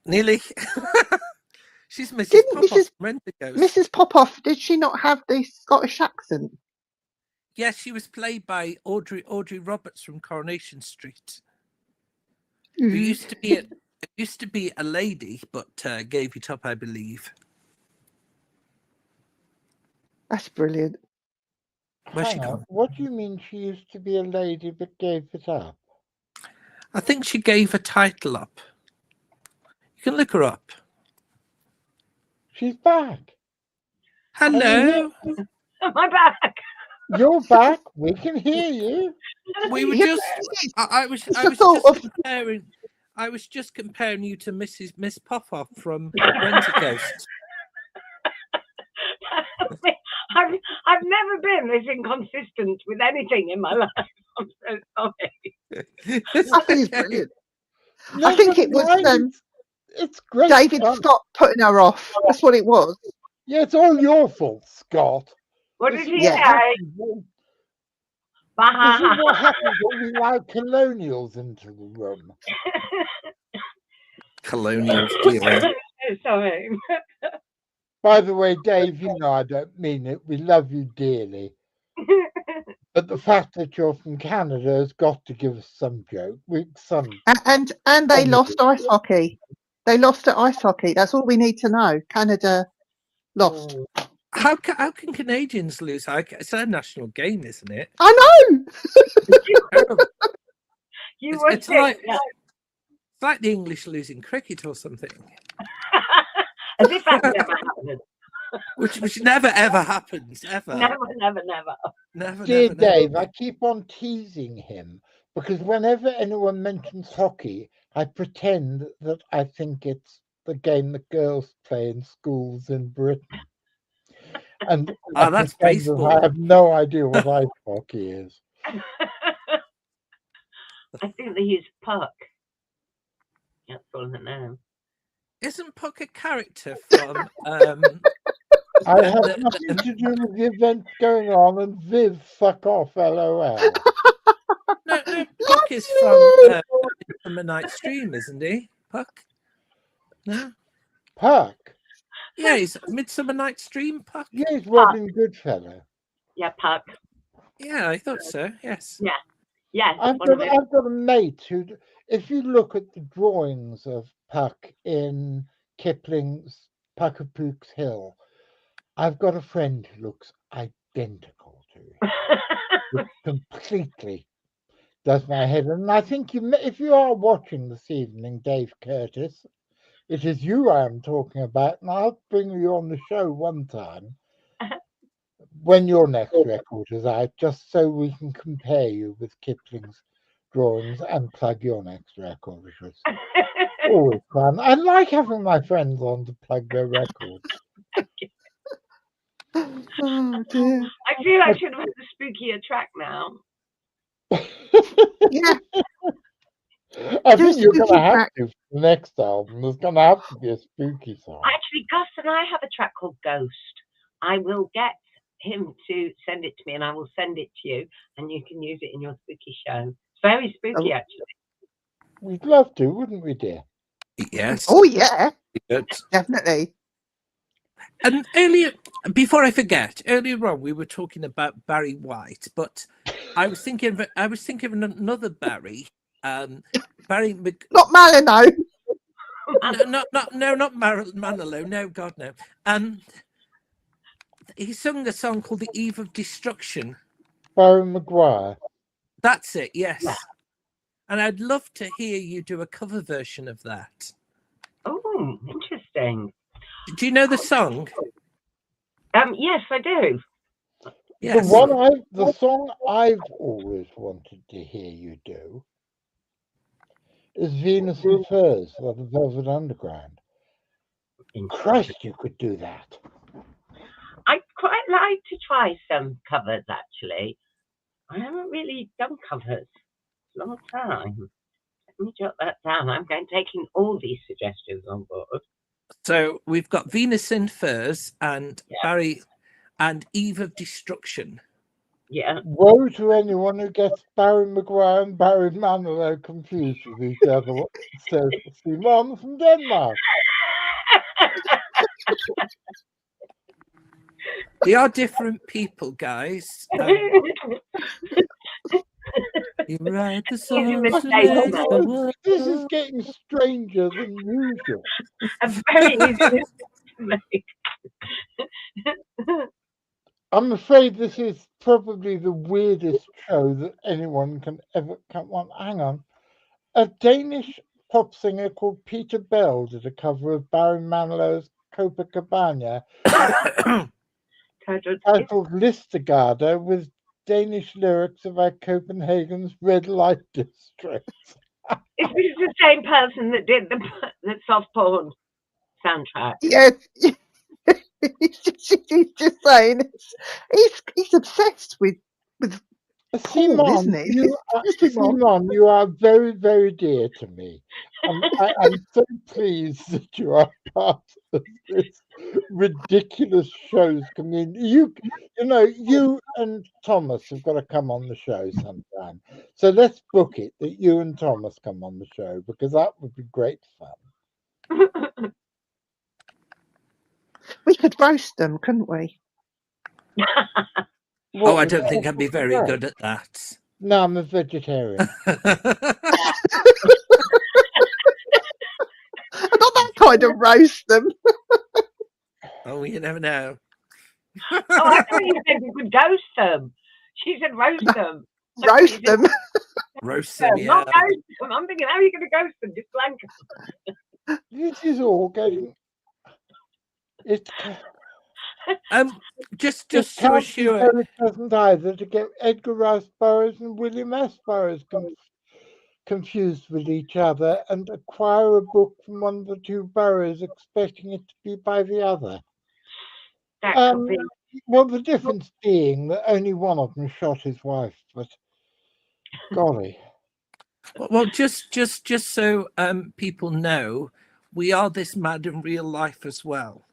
Nearly. She's Mrs. Popoff from Rent a Ghost. Mrs. Popoff, did she not have the Scottish accent? Yes, she was played by Audrey Roberts from Coronation Street. Who used to be a lady, but gave it up, I believe. That's brilliant. Where's she Hang on. gone? What do you mean she used to be a lady but gave it up? I think she gave her title up. You can look her up. She's back. Hello. Am I back? You're back. We can hear you. We were Yeah, just. I was It's the just thought of- comparing. I was just comparing you to Miss Popoff from Rent-A-Ghost. I've never been this inconsistent with anything in my life. I'm so sorry. I think it's brilliant. No, I think but it was it's great. David fun. Scott putting her off. That's what it was. Yeah, it's all your fault, Scott. What This did is he what say? happens when- This is what happens when we allow colonials into the room. Colonial dear. So sorry. By the way, Dave, you know I don't mean it. We love you dearly. But the fact that you're from Canada has got to give us some joke. And they lost ice hockey. They lost at ice hockey. That's all we need to know. Canada lost. How can Canadians lose? It's a national game, isn't it? I know. You It's- were it's sick. like- yeah. It's like the English losing cricket or something, As if that never happened. which never ever happens ever. Never. Dear Dave, I keep on teasing him because whenever anyone mentions hockey, I pretend that I think it's the game that girls play in schools in Britain. And I That's pretend that baseball. I have no idea what ice hockey is. I think they use puck. That's all I know. Isn't Puck a character from? I have nothing to do with the events going on, and Viv, fuck off, LOL. No, Puck is from Midsummer Night's Dream, isn't he? Puck? No. Puck? Yeah, he's Midsummer Night's Dream. Puck. Yeah, he's Robin Goodfellow. Yeah, puck. Yeah, I thought so. Yes. Yes. I've got a mate who, if you look at the drawings of Puck in Kipling's Puck of Pook's Hill, I've got a friend who looks identical to him. It completely does my head. And I think if you are watching this evening, Dave Curtis, it is you I am talking about, and I'll bring you on the show one time when your next record is out, just so we can compare you with Kipling's drawings and plug your next record, which was always fun. I like having my friends on to plug their records. Oh dear. I feel I should have had the spookier track now. Yeah. I Do a think you're going to spooky have track. to for the next album. There's going to have to be a spooky song. Actually, Gus and I have a track called Ghost. I will get him to send it to me, and I will send it to you, and you can use it in your spooky show. It's very spooky, Oh. actually. We'd love to, wouldn't we, dear? Yes. Oh yeah, Good. definitely. And earlier, before I forget, earlier on we were talking about Barry White, but I was thinking of another Barry. Barry Not Malino. not Manilow. No, God no. He sung a song called "The Eve of Destruction." Barry Maguire. That's it. Yes. And I'd love to hear you do a cover version of that. Oh, interesting. Do you know the song? Yes, I do. Yes. The song I've always wanted to hear you do is Venus and Furs by the Velvet Underground. Christ, you could do that. I'd quite like to try some covers, actually. I haven't really done covers in a long time. Let me jot that down. I'm taking all these suggestions on board. So we've got Venus in Furs and Barry and Eve of Destruction. Yeah. Woe to anyone who gets Barry Maguire and Barry Manilow confused with each other, says Simon from Denmark. We are different people, guys. You write the Using the songs to stage make mode. the world. This is getting stranger than usual. A very easy to make. I'm afraid this is probably the weirdest show that anyone can ever come on. Hang on. A Danish pop singer called Peter Bell did a cover of Barry Manilow's Copacabana titled Listergarder with Danish lyrics about Copenhagen's red light district. Is this the same person that did the soft porn soundtrack? Yes. He's just saying he's obsessed with porn, isn't he? Simon, you are very, very dear to me. And I'm so pleased that you are part of this ridiculous show's community. You and Thomas have got to come on the show sometime. So let's book it that you and Thomas come on the show, because that would be great fun. We could roast them, couldn't we? Oh, I don't think I'd be very good at that. No, I'm a vegetarian. Not that kind of roast them. Oh, you never know. Oh, I thought you said you could ghost them. She said roast them. Roast them. Roast them, yeah. Not ghost them. I'm thinking, how are you going to ghost them? Just blank them. This is all getting. It's just it to can't assure. be very pleasant either to get Edgar Rice Burroughs and William S. Burroughs confused with each other and acquire a book from one of the two Burroughs expecting it to be by the other. Well, the difference being that only one of them shot his wife, but golly. Well, just so people know, we are this mad in real life as well.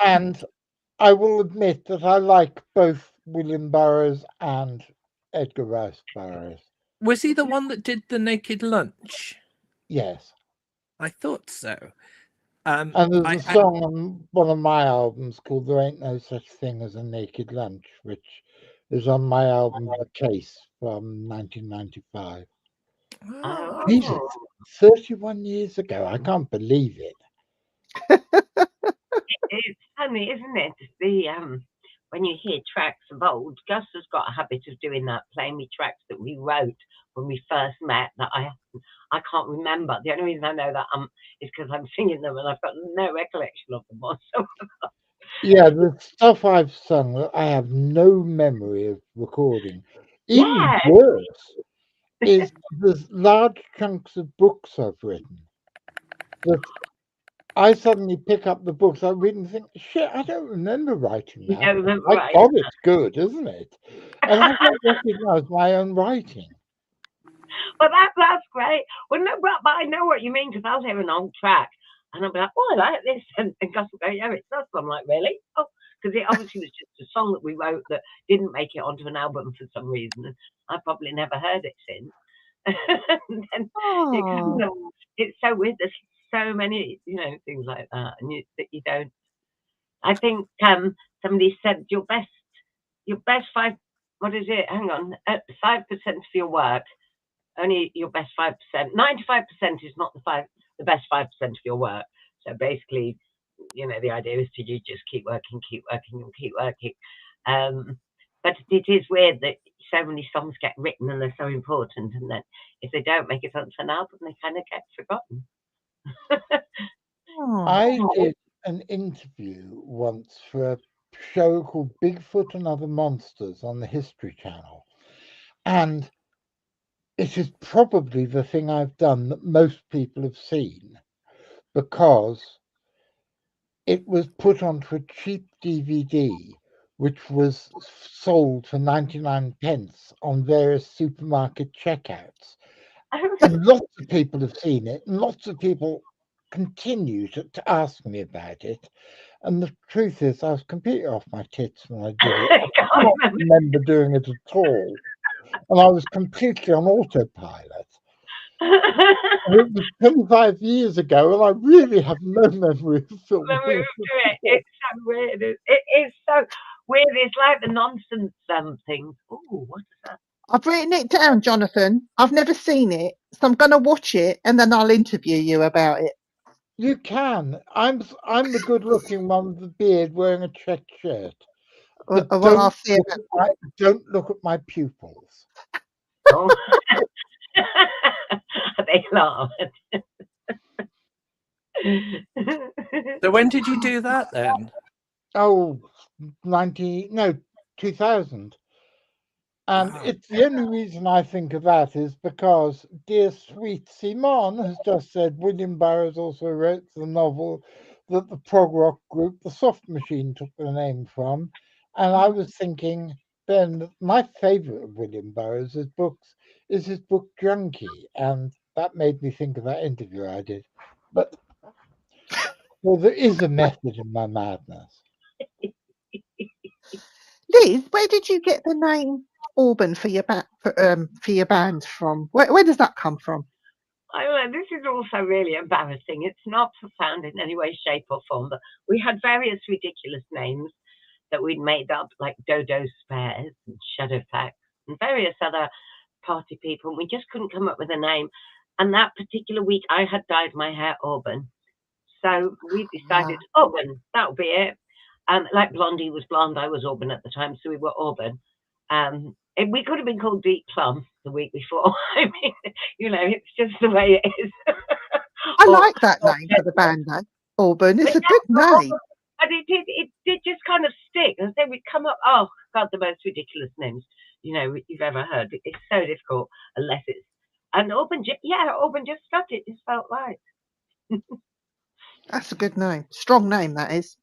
And I will admit that I like both William Burroughs and Edgar Rice Burroughs. Was he the one that did the Naked Lunch? Yes. I thought so. And there's a song on one of my albums called There Ain't No Such Thing as a Naked Lunch, which is on my album The Case from 1995. Oh. Jesus, 31 years ago. I can't believe it. It's funny, isn't it? When you hear tracks of old, Gus has got a habit of doing that, playing me tracks that we wrote when we first met that I can't remember. The only reason I know that is because I'm singing them and I've got no recollection of them whatsoever. Yeah, the stuff I've sung that I have no memory of recording. Even worse is there's large chunks of books I've written that I suddenly pick up the books I've written and think, shit, I don't remember writing that. You don't remember My God, it's good, isn't it? And I don't recognise my own writing. Well, that's great. Well, no, but I know what you mean, because I'll hear an old track and I'll be like, oh, I like this. And Gus will go, yeah, it's us. I'm like, really? Oh, because it obviously was just a song that we wrote that didn't make it onto an album for some reason. And I've probably never heard it since. And then it's so weird. There's so many, things like that, and that you don't. I think somebody said your best 5. What is it? Hang on, 5% of your work. Only your best 5%. 95% is not the best 5% of your work. So basically, the idea is to just keep working, and keep working. But it is weird that so many songs get written and they're so important, and then if they don't make it onto an album, they kind of get forgotten. I did an interview once for a show called Bigfoot and Other Monsters on the History Channel. And it is probably the thing I've done that most people have seen, because it was put onto a cheap DVD, which was sold for 99 pence on various supermarket checkouts. And lots of people have seen it, and lots of people continue to ask me about it. And the truth is, I was completely off my tits when I did it. I can't remember doing it at all. And I was completely on autopilot. And it was 25 years ago, and I really have no memory of filming Let me it. do it. It's so weird. It is so weird. It's like the nonsense things. Oh, what is that? I've written it down, Jonathan. I've never seen it, so I'm going to watch it and then I'll interview you about it. You can. I'm the good-looking one with the beard wearing a checked shirt. But Well, I'll see about don't look at my pupils. Oh. They laugh. So when did you do that then? Oh, 2000. And Wow. it's the only reason I think of that is because dear sweet Simon has just said William Burroughs also wrote the novel that the prog rock group The Soft Machine took their name from. And I was thinking, Ben, that my favorite of William Burroughs' books is his book Junkie. And that made me think of that interview I did. But well, there is a method in my madness. Liz, where did you get the name Auburn for your band from? Where does that come from? This is also really embarrassing. It's not profound in any way, shape, or form, but we had various ridiculous names that we'd made up, like Dodo Spares and Shadowfax and various other party people. We just couldn't come up with a name. And that particular week, I had dyed my hair auburn. So we decided, auburn, that'll be it. Like Blondie was blonde, I was auburn at the time, so we were auburn. We could have been called Deep Plum the week before. I mean, it's just the way it is. I like that name for the band, though. Auburn. It's a good name. But it did just kind of stick. And then we'd come up, oh, God, the most ridiculous names, you've ever heard. It's so difficult unless it's, and Auburn just stuck. It just felt right. That's a good name. Strong name, that is.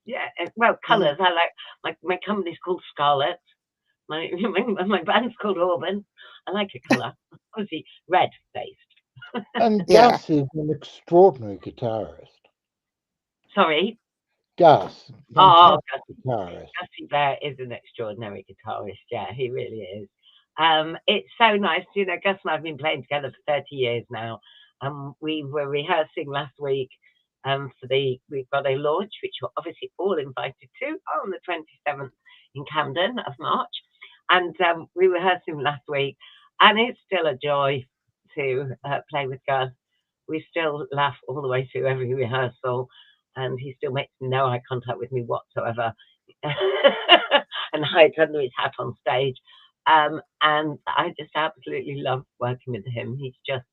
Yeah, well, colours. I like my company's called Scarlet. My band's called Auburn. I like a colour. Obviously, red based. And Gus is an extraordinary guitarist. Sorry? Gus. Oh, guitarist. Gussie Bear is an extraordinary guitarist. Yeah, he really is. It's so nice. Gus and I have been playing together for 30 years now. We were rehearsing last week we've got a launch, which you're obviously all invited to on the 27th in Camden of March. And we rehearsed him last week, and it's still a joy to play with Gus. We still laugh all the way through every rehearsal, and he still makes no eye contact with me whatsoever, and hides under his hat on stage. And I just absolutely love working with him. He's just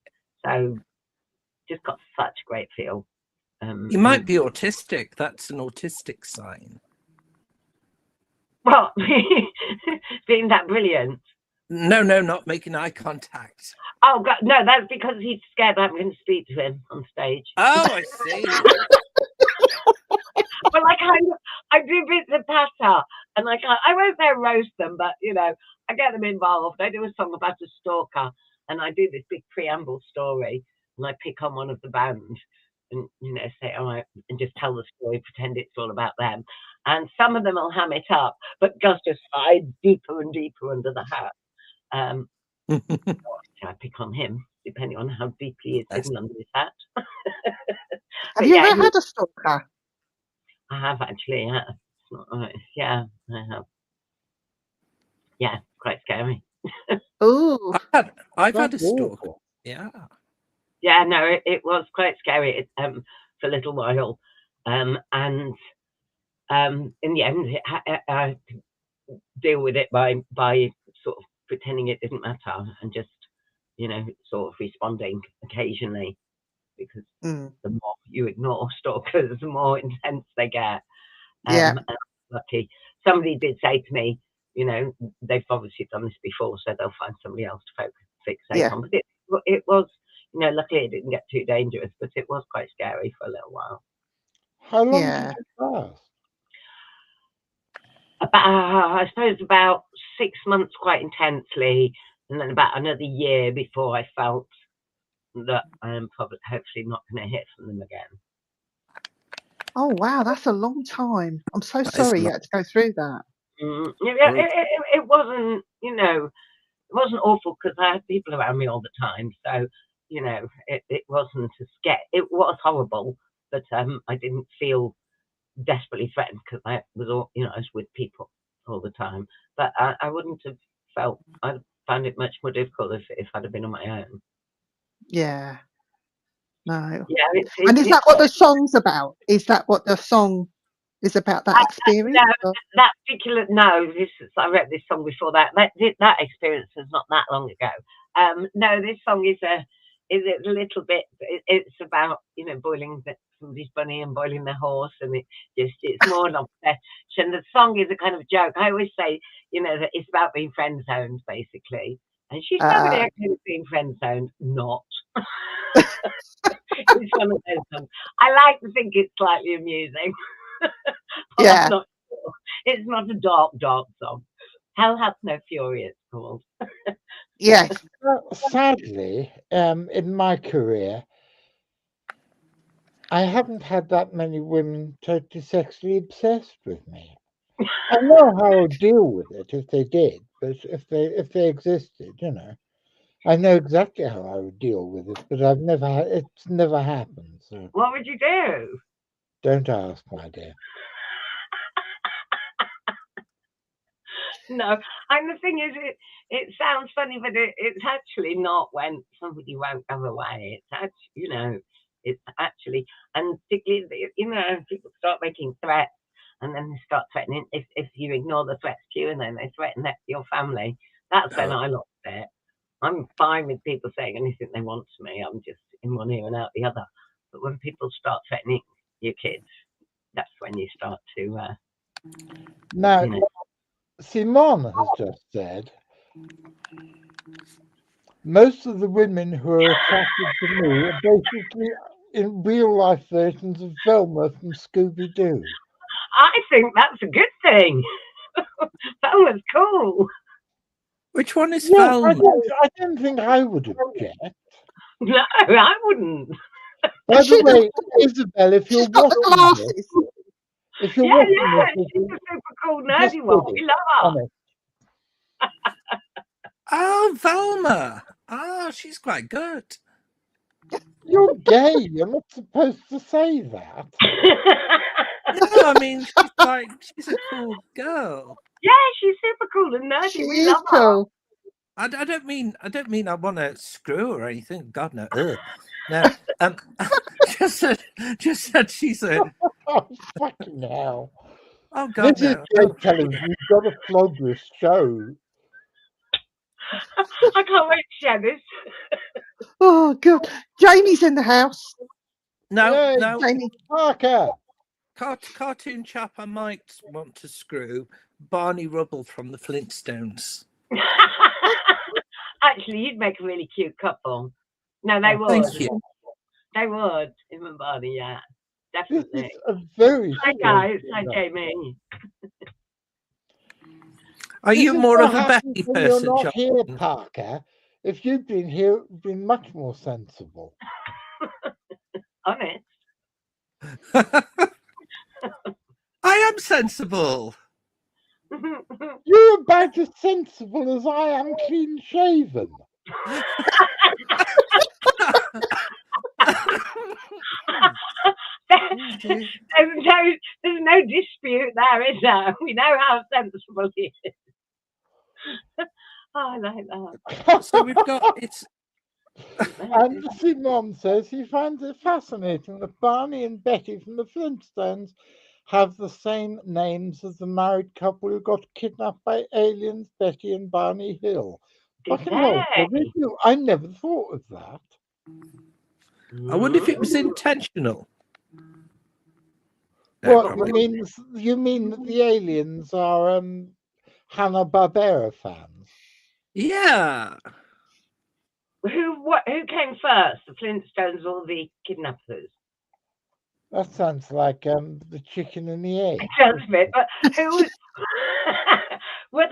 got such a great feel. You might be autistic. That's an autistic sign. Well, being that brilliant. No, not making eye contact. Oh God, no, that's because he's scared I'm going to speak to him on stage. Oh, I see. Well, I do bits of patter, and I won't say roast them, but I get them involved. I do a song about a stalker, and I do this big preamble story, and I pick on one of the band, and say, all right, and just tell the story, pretend it's all about them. And some of them will ham it up, but Gus just hides deeper and deeper under the hat. I pick on him, depending on how deeply he's hidden under his hat. Have you ever had a stalker? I have actually, yeah. It's not right. Yeah, I have. Yeah, quite scary. Ooh. I've had a stalker. Yeah. Yeah, no, it was quite scary for a little while. And in the end, I deal with it by sort of pretending it didn't matter and just, sort of responding occasionally, because the more you ignore stalkers, the more intense they get. Yeah. Lucky. Somebody did say to me, they've obviously done this before, so they'll find somebody else to fixate on. But it was, luckily it didn't get too dangerous, but it was quite scary for a little while. How long did it last? I suppose about 6 months quite intensely, and then about another year before I felt that I'm hopefully not going to hear from them again. Oh wow, that's a long time. I'm so sorry you had to go through that. It wasn't, it wasn't awful because I had people around me all the time. So, you know, it wasn't a scare. It was horrible, but I didn't feel desperately threatened because I was all, you know, I was with people all the time. But I wouldn't have felt. I found it much more difficult if I'd have been on my own. Yeah. No. Yeah, And is that what the song's about? Is that what the song is about? That experience? No, that particular I wrote this song before that. That experience was not that long ago. No, this song is a little bit. It's about, you know, boiling somebody's bunny and boiling their horse, and it's more an obsession. The song is a kind of joke. I always say, you know, that it's about being friend zoned, basically. And she's nobody actually being friend zoned, not. It's one of those songs. I like to think it's slightly amusing. Yeah. I'm not sure. It's not a dark song. Hell Hath No Fury, it's called. Yes. Sadly, in my career, I haven't had that many women totally sexually obsessed with me. I know how I would deal with it if they did, but if they existed, you know, I know exactly how I would deal with it. But it's never happened. So What would you do? don't ask, my dear. No, and the thing is, it sounds funny, but it's actually not when somebody won't go away. It's actually, you know, it's actually, and particularly, you know, people start making threats, and then they start threatening. If you ignore the threats to you, and then they threaten that to your family, that's when I lost it. I'm fine with people saying anything they want to me. I'm just in one ear and out the other. But when people start threatening your kids, that's when you start to. Now, You know. Simon has just said most of the women who are attracted to me are basically in real life versions of Velma from Scooby Doo. I think that's a good thing. Velma's cool. Which one is Yeah, Velma? I don't think I would object. No, I wouldn't. By the way, Isabel, if you're She's got the watching glasses. if you're Yeah, watching she's a super cool just nerdy one. kidding, We love her. honest. Oh, Velma. Oh, she's quite good. You're gay. You're not supposed to say that. No, I mean she's a cool girl. Yeah, she's super cool and nerdy. She We is love her. cool. I don't mean I want to screw her or anything. God no. Ugh. No. Just that she's a. Oh, fucking hell. Oh God This is no. great television. You've got to flog this show. I can't wait to share this. Oh, God. Jamie's in the house. No, Yay, no. Jamie. Parker. Cartoon chap I might want to screw. Barney Rubble from the Flintstones. Actually, you'd make a really cute couple. No, they would. Thank you. They would. Him and Barney, yeah. This Definitely. is a very Hi, guys. Hi, Jamie. Are you This is more what of a happens Becky when person, you're not John? here, Parker. If you'd been here, it would be much more sensible. Honest. I am sensible. You're about as sensible as I am clean shaven. There's no dispute there, is there? We know how sensible he is. Oh, I like that. So we've got it's. And Simon says he finds it fascinating that Barney and Betty from the Flintstones have the same names as the married couple who got kidnapped by aliens, Betty and Barney Hill. Fucking hell, so did you? I never thought of that. I wonder if it was intentional. What you mean that the aliens are Hanna-Barbera fans? Yeah. Who came first, the Flintstones or the kidnappers? That sounds like the chicken and the egg. It sounds a bit, but who was? were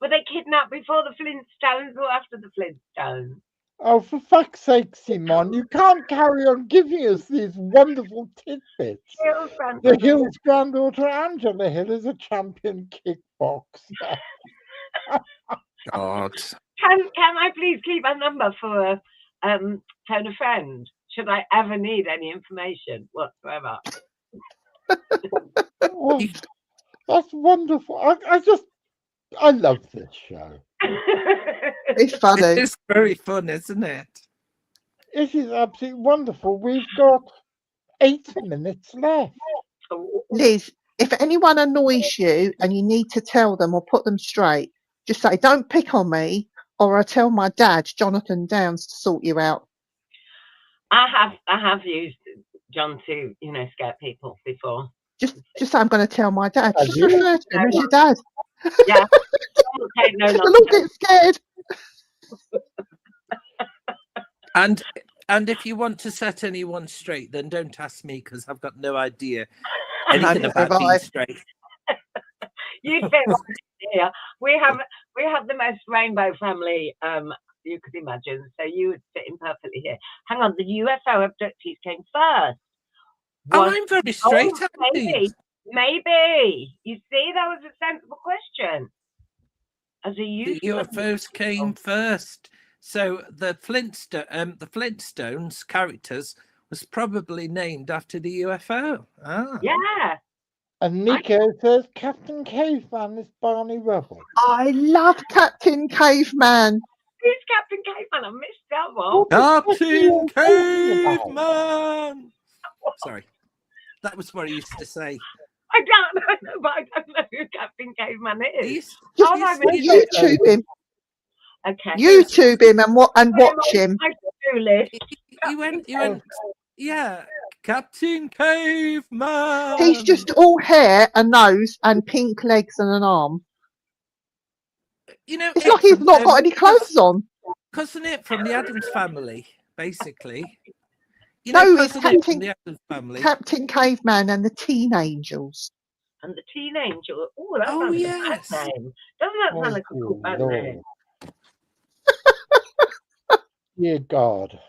they kidnapped before the Flintstones or after the Flintstones? Oh, for fuck's sake, Simon, you can't carry on giving us these wonderful tidbits. The Hill's granddaughter, Angela Hill, is a champion kickboxer. God. Can I please keep a number for phone a friend should I ever need any information whatsoever. Oh, that's wonderful. I love this show. It's It funny. is very fun, isn't it? It is absolutely wonderful. We've got 8 minutes left. Liz, if anyone annoys you and you need to tell them or put them straight, just say, don't pick on me, or I'll tell my dad, Jonathan Downs, to sort you out. I have used John to, scare people before. Just say, I'm going to tell my dad. Have Just you? refer to him as your dad. Yeah. John will take no They'll all nonsense. get scared. And if you want to set anyone straight, then don't ask me because I've got no idea Neither anything have about being I. straight. You say here. We have the most rainbow family you could imagine. So you would fit in perfectly here. Hang on, the UFO abductees came first. Oh, I'm very straight, maybe. You see, that was a sensible question. As a The UFOs came first. So the Flintstones characters was probably named after the UFO. Ah. Yeah. And Nico says Captain Caveman is Barney Rubble. I love Captain Caveman. Who's Captain Caveman? I missed that one. Captain Caveman. Sorry, that was what he used to say. I don't know, but I don't know who Captain Caveman is. Just YouTube him. Okay. YouTube him and watch him. He went, yeah, Captain Caveman. He's just all hair, a nose, and pink legs and an arm. It's like he's not got any clothes on. Cousin it from the Addams Family, basically. It's Captain Caveman and the Teen Angels. And the Teen Angels. Oh, that sounds like a bad name. Doesn't that sound like a cool bad name? Dear God.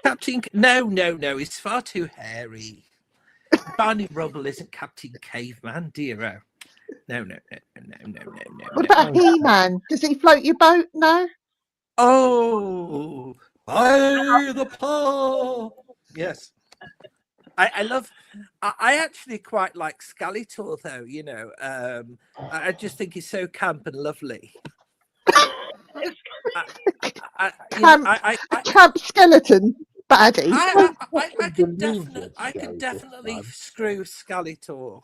Captain, no, he's far too hairy. Barney Rubble isn't Captain Caveman, dear. No. What about He-Man? Does he float your boat? No. Oh, by the paw. Yes. I actually quite like Skeletor, though. I just think he's so camp and lovely. Camp skeleton baddie. I could definitely screw Skeletor.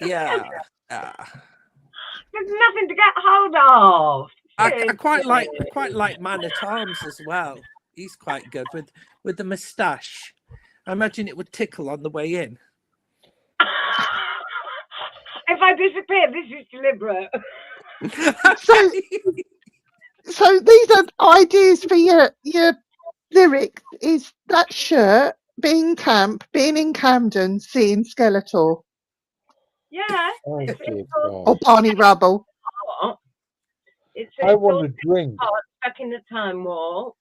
Yeah. There's nothing to get hold of. I quite like Man at Arms as well. He's quite good with the moustache. I imagine it would tickle on the way in. If I disappear, this is deliberate. So these are ideas for your lyrics. Is that shirt, being camp, being in Camden, seeing Skeletor? Yeah. Or Barney Rubble. I want a drink. Stuck in the time warp.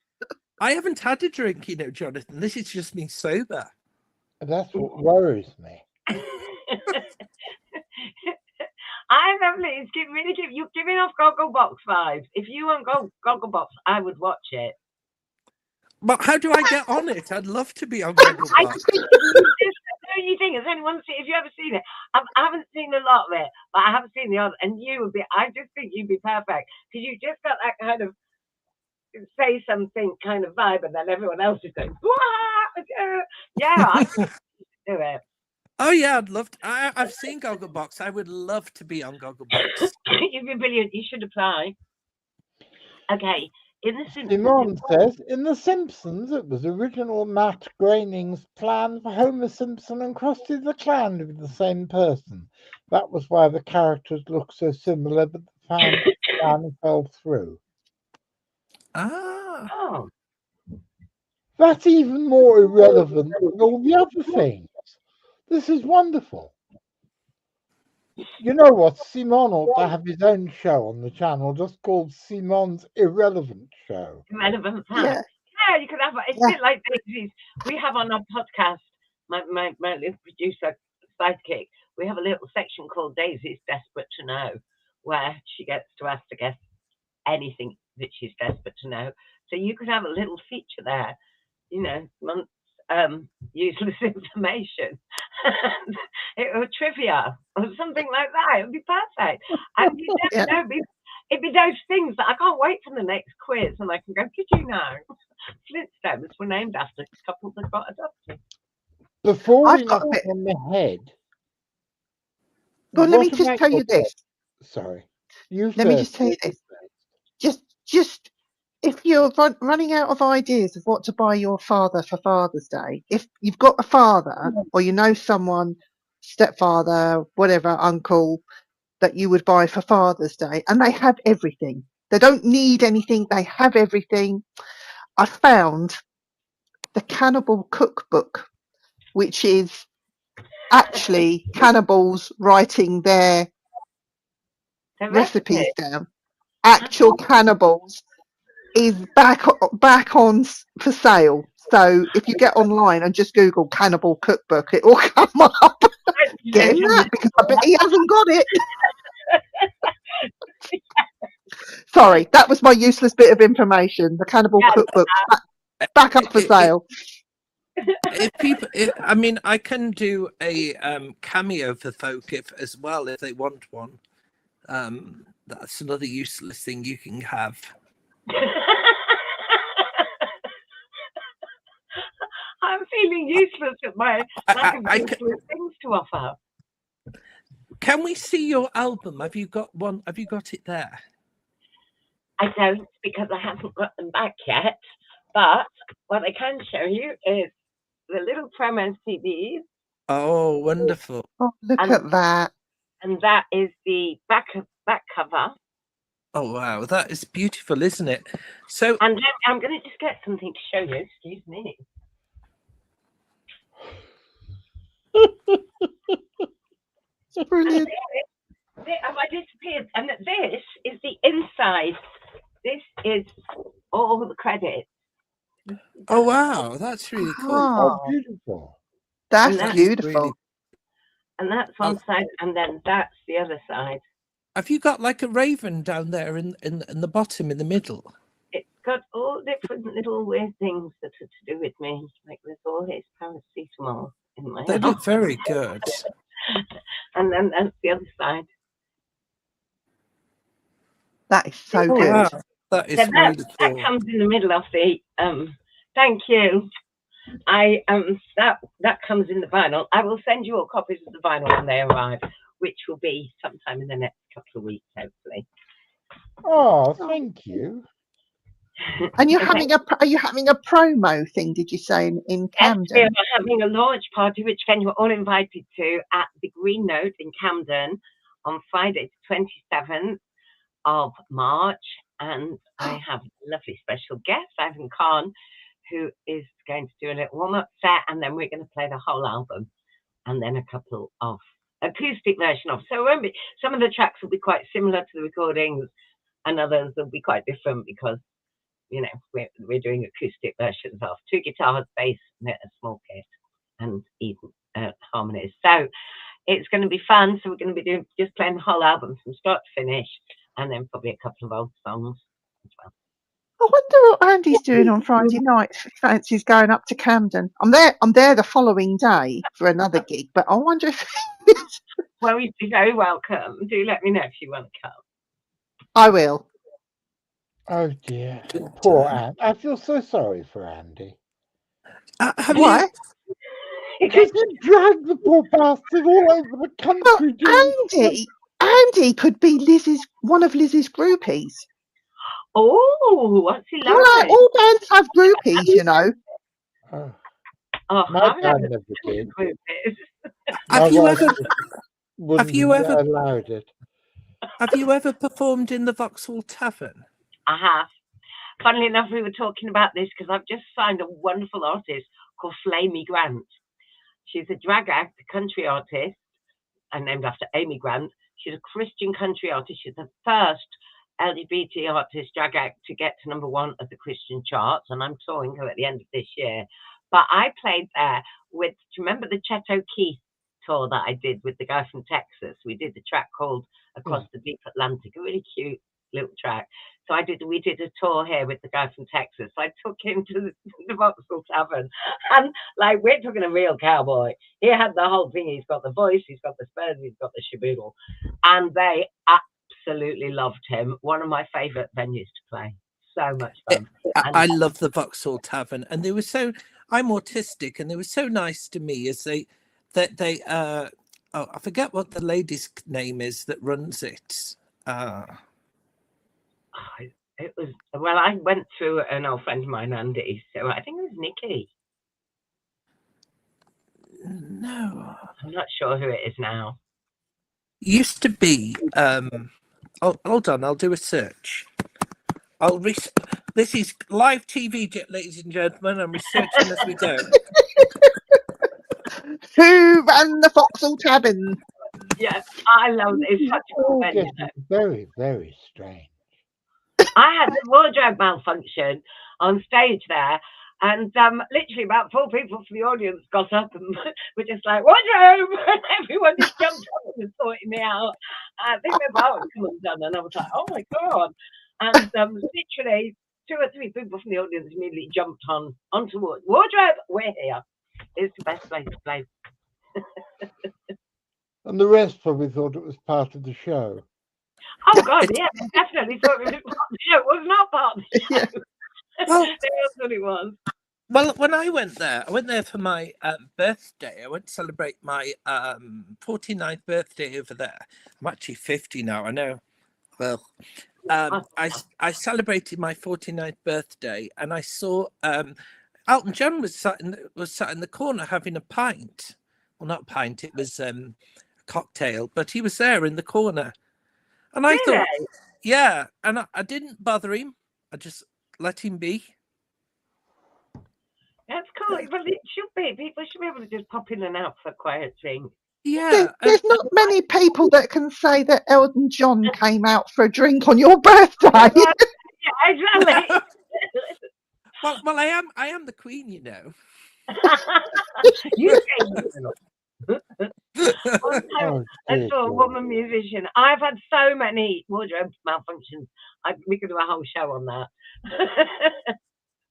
I haven't had a drink, Jonathan. This is just me sober. That's what worries me. I'm lovely. You're giving off Gogglebox vibes. If you want Gogglebox, I would watch it. But how do I get on it? I'd love to be on Gogglebox. You think has anyone seen? Have you ever seen it? I haven't seen a lot of it, but I haven't seen the other. And you would be. I just think you'd be perfect because you just got that kind of say something kind of vibe, and then everyone else is going. Yeah, I could do it. Oh yeah, I'd love to. I've seen Gogglebox. I would love to be on Gogglebox. You'd be brilliant. You should apply. Okay. In the Simpsons, Simon says, in The Simpsons, it was original Matt Groening's plan for Homer Simpson and Krusty the Clown to be the same person. That was why the characters look so similar, but the plan fell through. Ah. Oh. That's even more irrelevant than all the other things. This is wonderful. You know what? Simon ought to have his own show on the channel just called Simon's Irrelevant Show. Irrelevant facts. Yeah, you could have it's a bit like Daisy's. We have on our podcast, my little producer sidekick, we have a little section called Daisy's Desperate to Know, where she gets to ask the guests anything that she's desperate to know. So you could have a little feature there, months useless information, or trivia or something like that. It would be perfect. And you Yeah. never know, it'd be those things that I can't wait for the next quiz, and I can go, did you know Flintstones were named after couples that got adopted? Before we I've got knock a bit. on the head, Well, let me what just about tell your you this. Sorry, you Let me first. just tell you this. Just if you're running out of ideas of what to buy your father for Father's Day, if you've got a father or you know someone, stepfather, whatever, uncle, that you would buy for Father's Day, and they have everything. They don't need anything. They have everything. I found the Cannibal Cookbook, which is actually cannibals writing their The recipes recipe. down. Actual cannibals is back on for sale. So if you get online and just Google Cannibal Cookbook, it will come up. Get him that, because I bet he hasn't got it. Sorry, that was my useless bit of information. The Cannibal Yeah, Cookbook back up for sale. If people, I mean, I can do a cameo for folk as well if they want one. That's another useless thing you can have. I'm feeling useless at my lack of useless things to offer. Can we see your album? Have you got one? Have you got it there? I don't, because I haven't got them back yet. But what I can show you is the little promo CDs. Oh, wonderful! Oh, look at that. And that is the back cover. Oh wow, that is beautiful, isn't it? So, and then I'm going to just get something to show you. Excuse me. It's brilliant. Have I disappeared? And this is the inside. This is all the credits. oh wow, that's really cool. Oh, beautiful. that's beautiful. Really... And that's one side, and then that's the other side. Have you got like a raven down there in the bottom, in the middle? It's got all different little weird things that are to do with me. Like there's all this paracetamol in my They head. look very good. And then that's the other side. That is so Oh, good. wow. That is really cool. That comes in the middle of the thank you. That comes in the vinyl. I will send you all copies of the vinyl when they arrive, which will be sometime in the next couple of weeks, hopefully. Oh, thank you. And are you having a promo thing? Did you say in Camden? Yes, we are having a launch party, which again you're all invited to at the Green Note in Camden on Friday, the 27th of March, and I have a lovely special guest, Ivan Khan, who is going to do a little warm-up set, and then we're going to play the whole album, and then a couple of acoustic version of. So some of the tracks will be quite similar to the recordings, and others will be quite different because we're doing acoustic versions of 2 guitars, bass, and a small kit, and even harmonies. So it's going to be fun. So we're going to be just playing the whole album from start to finish, and then probably a couple of old songs as well. I wonder what Andy's doing on Friday night. If he fancies going up to Camden. I'm there the following day for another gig, but I wonder if. Well, you'd be very welcome. Do let me know if you want to come. I will. Oh dear, poor Andy. I feel so sorry for Andy. Why? Because he dragged the poor bastard all over the country. Well, Andy could be one of Lizzie's groupies. Oh, what's he like? All bands have groupies, you know. My dad never did. Have you ever allowed it? Have you ever performed in the Vauxhall Tavern? I have. Funnily enough, we were talking about this because I've just signed a wonderful artist called Flamey Grant. She's a drag act, a country artist, and named after Amy Grant. She's a Christian country artist. She's the first LGBT artist drag act to get to #1 of the Christian charts, and I'm touring her at the end of this year. But I played there with, do you remember the Chet O'Keefe tour that I did with the guy from Texas? We did the track called Across the Deep Atlantic, a really cute little track. So we did a tour here with the guy from Texas. So I took him to the Vauxhall Tavern, and like we're talking a real cowboy. He had the whole thing. He's got the voice, he's got the spurs, he's got the shaboodle, and they absolutely loved him. One of my favourite venues to play. So much fun. I love the Vauxhall Tavern, and they were so. I'm autistic, and they were so nice to me as they I forget what the lady's name is that runs it. It was, well, I went through an old friend of mine, Andy, so I think it was Nikki. No, I'm not sure who it is now. Used to be. Hold on, I'll do a search. This is live TV, ladies and gentlemen. I'm researching as we go. Who ran the Vauxhall Tavern? Yeah, I love it. It's such a cool venue. Very, very strange. I had a wardrobe malfunction on stage there, and literally about 4 people from the audience got up and were just like, wardrobe! And everyone just jumped up and was sorting me out. I think my bar was come undone, and I was like, oh my God. And literally 2 or 3 people from the audience immediately jumped onto wardrobe. We're here. It's the best place to play. And the rest probably thought it was part of the show. Oh God, yeah, definitely thought it was part of the show. It was not part of the show. Well, That's what it was. Well, when I went there for my birthday. I went to celebrate my 49th birthday over there. I'm actually 50 now, I know. Well, I celebrated my 49th birthday, and I saw Elton John was sat in the corner having a pint. Well, not a pint, it was a cocktail, but he was there in the corner. And I thought, yeah, and I didn't bother him. I just let him be. That's cool. Well, it should be. People should be able to just pop in and out for a quiet thing. Yeah. There's not many people that can say that Elton John came out for a drink on your birthday. Yeah, exactly. well, I am the Queen, you know. You I saw a woman musician. I've had so many wardrobe malfunctions. We could do a whole show on that.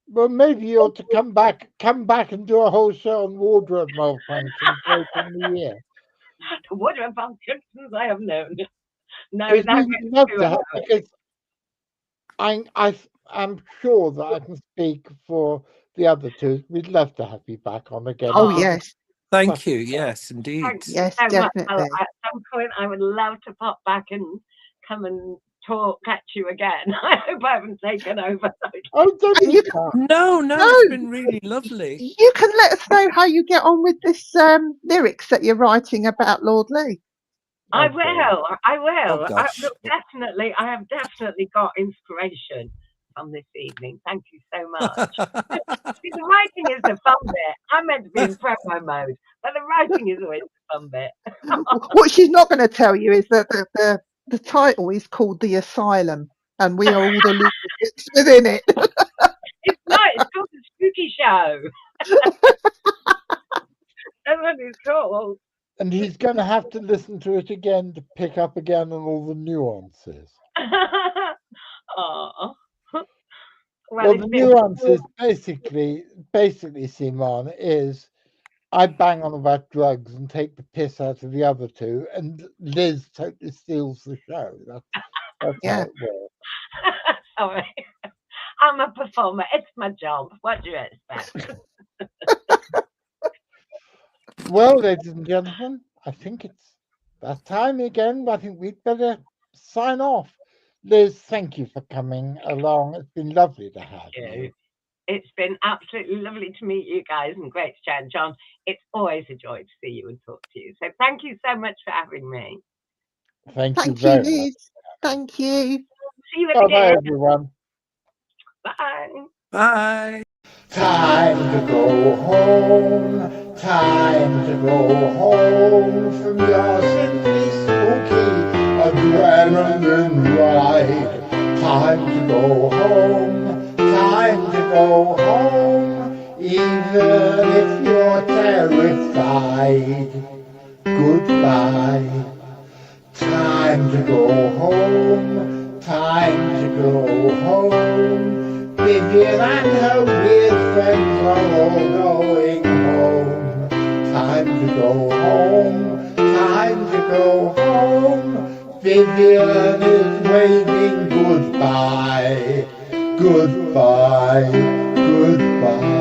Well, maybe you ought to come back and do a whole show on wardrobe malfunctions later in the year. Wardrobe malfunctions I have known. No, We'd that love to have, because I'm sure that I can speak for the other two. We'd love to have you back on again. Oh yes. Thank you. Yes, indeed. Yes, so definitely. At some point, I would love to pop back and come and catch you again. I hope I haven't taken over. Oh, No, it's been really lovely. You can let us know how you get on with this lyrics that you're writing about Lord Lee. I will. Oh, I have definitely got inspiration from this evening. Thank you so much. See, the writing is the fun bit. I'm meant to be in promo mode, but the writing is always the fun bit. What she's not going to tell you is that the title is called The Asylum, and we are all the lunatics within it. It's not. It's called The Spooky Show. That's what it's called. And he's going to have to listen to it again to pick up again on all the nuances. Oh. Well, the nuances basically, Simon, is I bang on about drugs and take the piss out of the other two, and Liz totally steals the show. That's how it works. Sorry. I'm a performer. It's my job. What do you expect? Well, ladies and gentlemen, I think it's that time again. I think we'd better sign off. Liz, thank you for coming along. It's been lovely to have you. It's been absolutely lovely to meet you guys, and great to chat. John, it's always a joy to see you and talk to you. So thank you so much for having me. Thank you very much. Liz. Thank you. See you again. Bye, everyone. Bye. Bye. Time to go home. Time to go home from your simply spooky adrenaline ride. Time to go home. Time to go home. Even if you're terrified. Goodbye. Time to go home. time to go home. Vivian and her weird friends are all going home. Time to go home, time to go home. Vivian is waving goodbye, goodbye, goodbye.